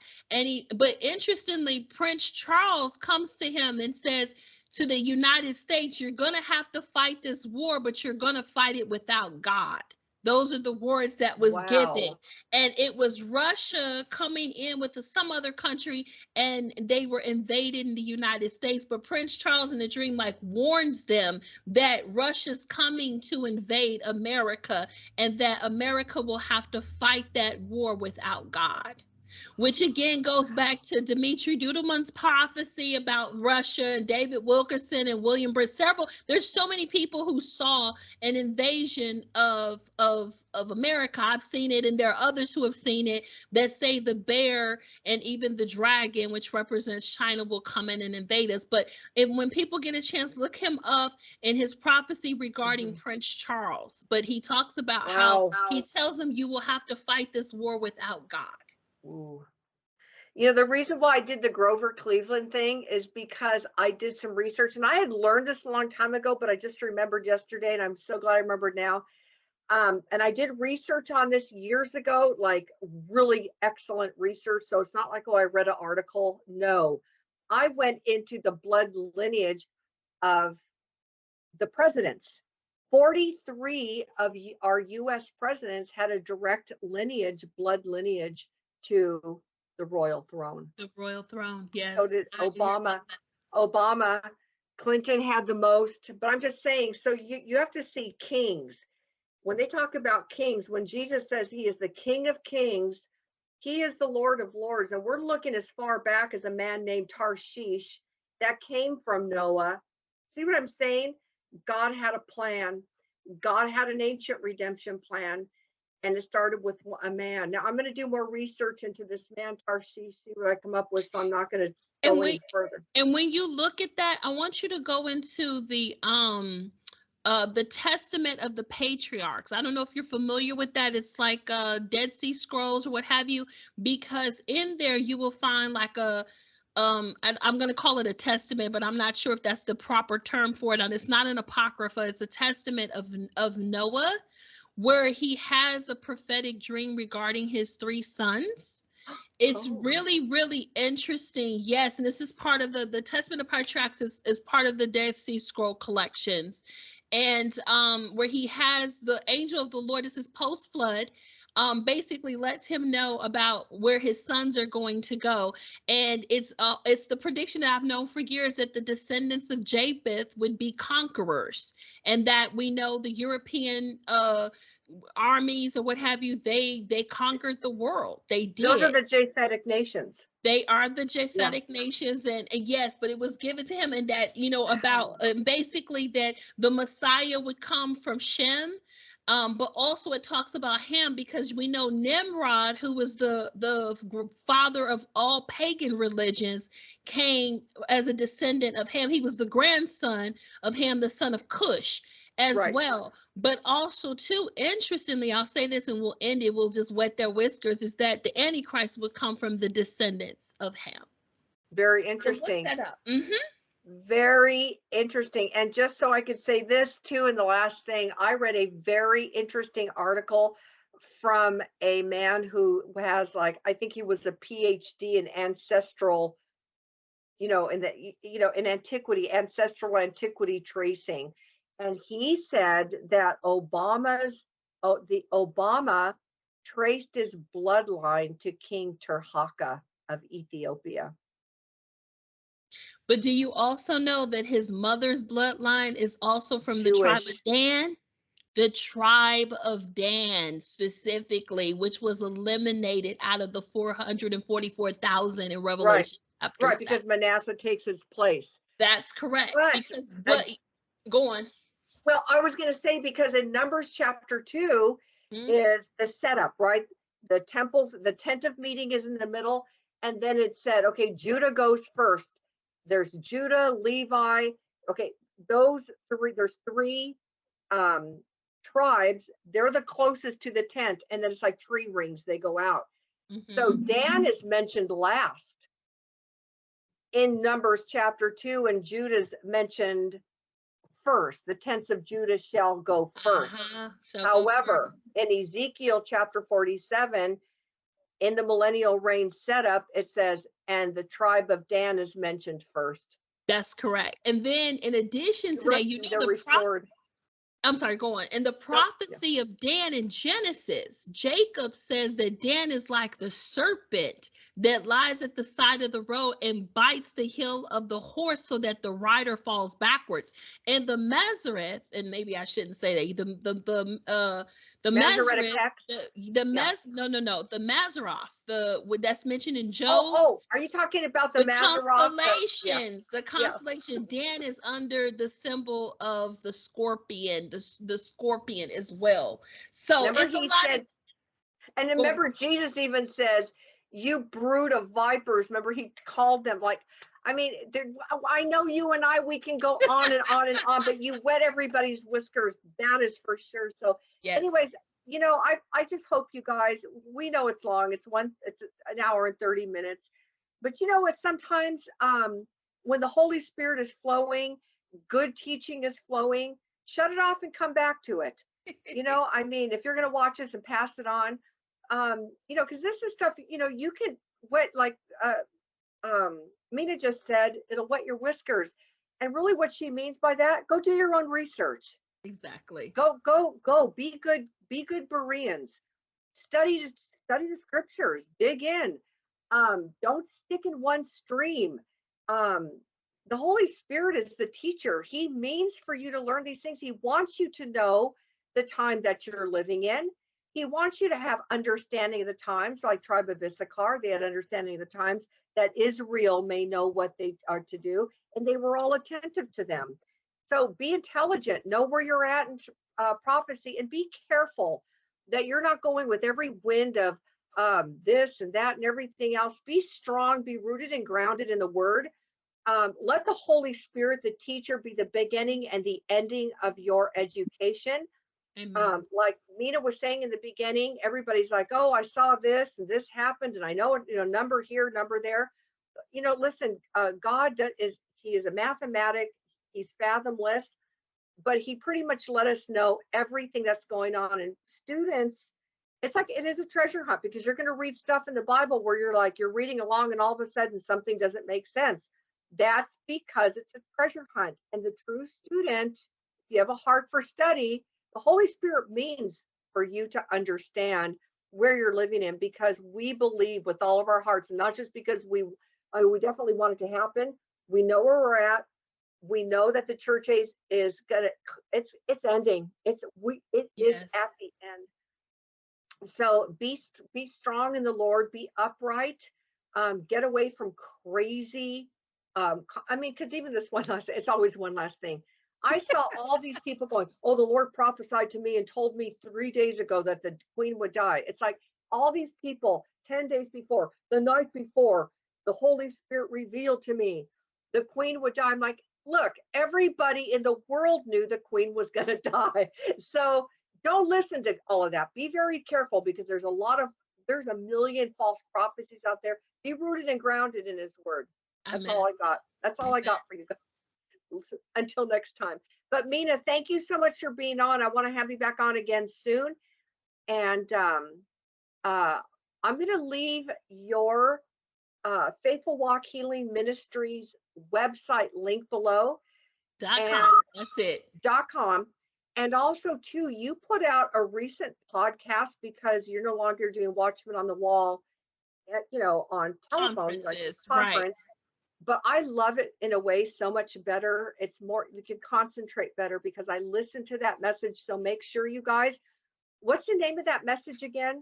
but interestingly, Prince Charles comes to him and says to the United States, you're going to have to fight this war, but you're going to fight it without God. Those are the words that was given. And it was Russia coming in with some other country, and they were invading the United States. But Prince Charles in the dream warns them that Russia's coming to invade America, and that America will have to fight that war without God. Which again goes back to Dimitri Duduman's prophecy about Russia, and David Wilkerson and William Britt. There's so many people who saw an invasion of America. I've seen it, and there are others who have seen it that say the bear and even the dragon, which represents China, will come in and invade us. But when people get a chance, look him up in his prophecy regarding Prince Charles. But he talks about how he tells them you will have to fight this war without God. Ooh. The reason why I did the Grover Cleveland thing is because I did some research, and I had learned this a long time ago, but I just remembered yesterday, and I'm so glad I remembered now. And I did research on this years ago, like really excellent research. So it's not like, I read an article. No, I went into the blood lineage of the presidents. 43 of our U.S. presidents had a direct blood lineage to the royal throne. The royal throne, yes. So did Obama. Clinton had the most, but I'm just saying, so you have to see kings. When they talk about kings, when Jesus says he is the King of Kings, he is the Lord of Lords, and we're looking as far back as a man named Tarshish that came from Noah. See what I'm saying? God had a plan. God had an ancient redemption plan, and it started with a man. Now I'm going to do more research into this man Tarshish, see what I come up with. So I'm not going to go any further. And when you look at that, I want you to go into the Testament of the Patriarchs. I don't know if you're familiar with that. It's like Dead Sea Scrolls or what have you, because in there you will find like I'm going to call it a testament, but I'm not sure if that's the proper term for it. And it's not an apocrypha. It's a testament of Noah, where he has a prophetic dream regarding his 3 sons. It's really, really interesting. Yes, and this is part of the Testament of Patriarchs is part of the Dead Sea Scroll collections. And where he has the angel of the Lord, this is post-flood, basically lets him know about where his sons are going to go. And it's the prediction that I've known for years, that the descendants of Japheth would be conquerors, and that we know the European armies or what have you, they conquered the world. They did. Those are the Japhetic nations. They are the Japhetic nations, and yes, but it was given to him, and that about basically that the Messiah would come from Shem. But also it talks about him, because we know Nimrod, who was the father of all pagan religions, came as a descendant of Ham. He was the grandson of Ham, the son of Cush. as Right. well. But also, too, interestingly, I'll say this and we'll end it, we'll just wet their whiskers, is that the Antichrist would come from the descendants of Ham. Very So look interesting. that up. Very interesting. And just so I could say this too, in the last thing, I read a very interesting article from a man who has, like, I think he was a PhD in ancestral, in the, in antiquity, ancestral antiquity tracing. And he said that the Obama traced his bloodline to King Tirhaka of Ethiopia. But do you also know that his mother's bloodline is also from the tribe Jewish. of Dan? The tribe of Dan specifically, which was eliminated out of the 444,000 in Right. Revelation chapter Right, 7. because Manasseh takes his place. That's correct. But Because go on. well, I was going to say, because in Numbers chapter 2 Mhm. is the setup, right? The temples, the tent of meeting is in the middle, and then it said, okay, Judah goes first. There's Judah, Levi. Okay, there's three tribes. They're the closest to the tent, and then it's like tree rings, they go out. So Dan is mentioned last in Numbers chapter 2, and Judah's mentioned first. The tents of Judah shall go first. However, in Ezekiel chapter 47, in the millennial reign setup, it says, and the tribe of Dan is mentioned first. That's correct. And then in addition to that, They're restored. I'm sorry, go on. In the prophecy of Dan in Genesis, Jacob says that Dan is like the serpent that lies at the side of the road and bites the heel of the horse so that the rider falls backwards. And the Mazareth, and maybe I shouldn't say that, the Masoretic Mazareth, text. the Mazaroth, that's mentioned in Job. Oh, are you talking about the Mazaroth? Constellations? The constellation. Dan is under the symbol of the scorpion, the scorpion as well. So remember, it's a lot and remember, Jesus even says, "You brood of vipers." Remember, he called them, like, I mean, I know you and we can go on and on and on, but you wet everybody's whiskers. That is for sure. So, anyways, I just hope you guys. We know it's long. It's an hour and 30 minutes, but you know what? Sometimes, when the Holy Spirit is flowing, good teaching is flowing. Shut it off and come back to it. I mean, if you're going to watch this and pass it on, because this is stuff, you can wet, like Mina just said, it'll wet your whiskers. And really what she means by that, go do your own research. Exactly. Go. Be good Bereans. Study the scriptures. Dig in. Don't stick in one stream. The Holy Spirit is the teacher. He means for you to learn these things. He wants you to know the time that you're living in. He wants you to have understanding of the times, like tribe of Issachar. They had understanding of the times that Israel may know what they are to do, and they were all attentive to them. So be intelligent, know where you're at in prophecy, and be careful that you're not going with every wind of this and that and everything else. Be strong, be rooted and grounded in the word. Let the Holy Spirit, the teacher, be the beginning and the ending of your education. Like Mina was saying in the beginning, everybody's like, oh, I saw this and this happened, and I know it, number here, number there. Listen, God he is a mathematic, he's fathomless, but he pretty much let us know everything that's going on. And students, it's like, it is a treasure hunt, because you're going to read stuff in the Bible where you're reading along and all of a sudden something doesn't make sense. That's because it's a treasure hunt. And the true student, if you have a heart for study, the Holy Spirit means for you to understand where you're living in, because we believe with all of our hearts, and not just because we definitely want it to happen. We know where we're at. We know that the church age is it's ending. It is at the end. So be strong in the Lord. Be upright. Get away from crazy. I mean, because even it's always one last thing. I saw all these people going, oh, the Lord prophesied to me and told me 3 days ago that the queen would die. It's like all these people 10 days before, the night before, the Holy Spirit revealed to me the queen would die. I'm like, look, everybody in the world knew the queen was going to die. So don't listen to all of that. Be very careful because there's a million false prophecies out there. Be rooted and grounded in his word. That's Amen. all I got. That's all I got for you guys. Until next time. But Mina, thank you so much for being on. I want to have you back on again soon. And I'm going to leave your Faithful Walk Healing Ministries website link below. .com. That's it. .com. And also, too, you put out a recent podcast because you're no longer doing Watchmen on the Wall, on telephone, like Conferences, right. conference. But I love it in a way so much better. It's more, you can concentrate better because I listen to that message. So make sure you guys, what's the name of that message again?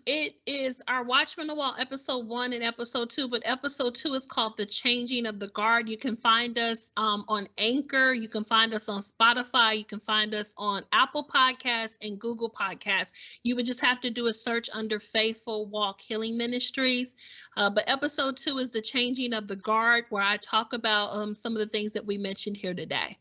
It is our Watchmen on the Wall, episode 1 and episode 2, but episode 2 is called The Changing of the Guard. You can find us on Anchor. You can find us on Spotify. You can find us on Apple Podcasts and Google Podcasts. You would just have to do a search under Faithful Walk Healing Ministries. But episode 2 is The Changing of the Guard, where I talk about some of the things that we mentioned here today.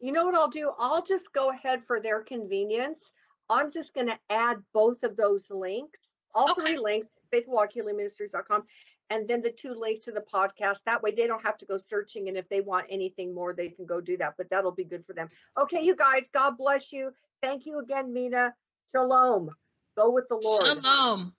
You know what I'll do? I'll just go ahead for their convenience. I'm just going to add both of those links, all Okay. 3 links, faithfulwalkhealingministries.com, and then the 2 links to the podcast. That way they don't have to go searching. And if they want anything more, they can go do that. But that'll be good for them. Okay, you guys, God bless you. Thank you again, Mina. Shalom. Go with the Lord. Shalom.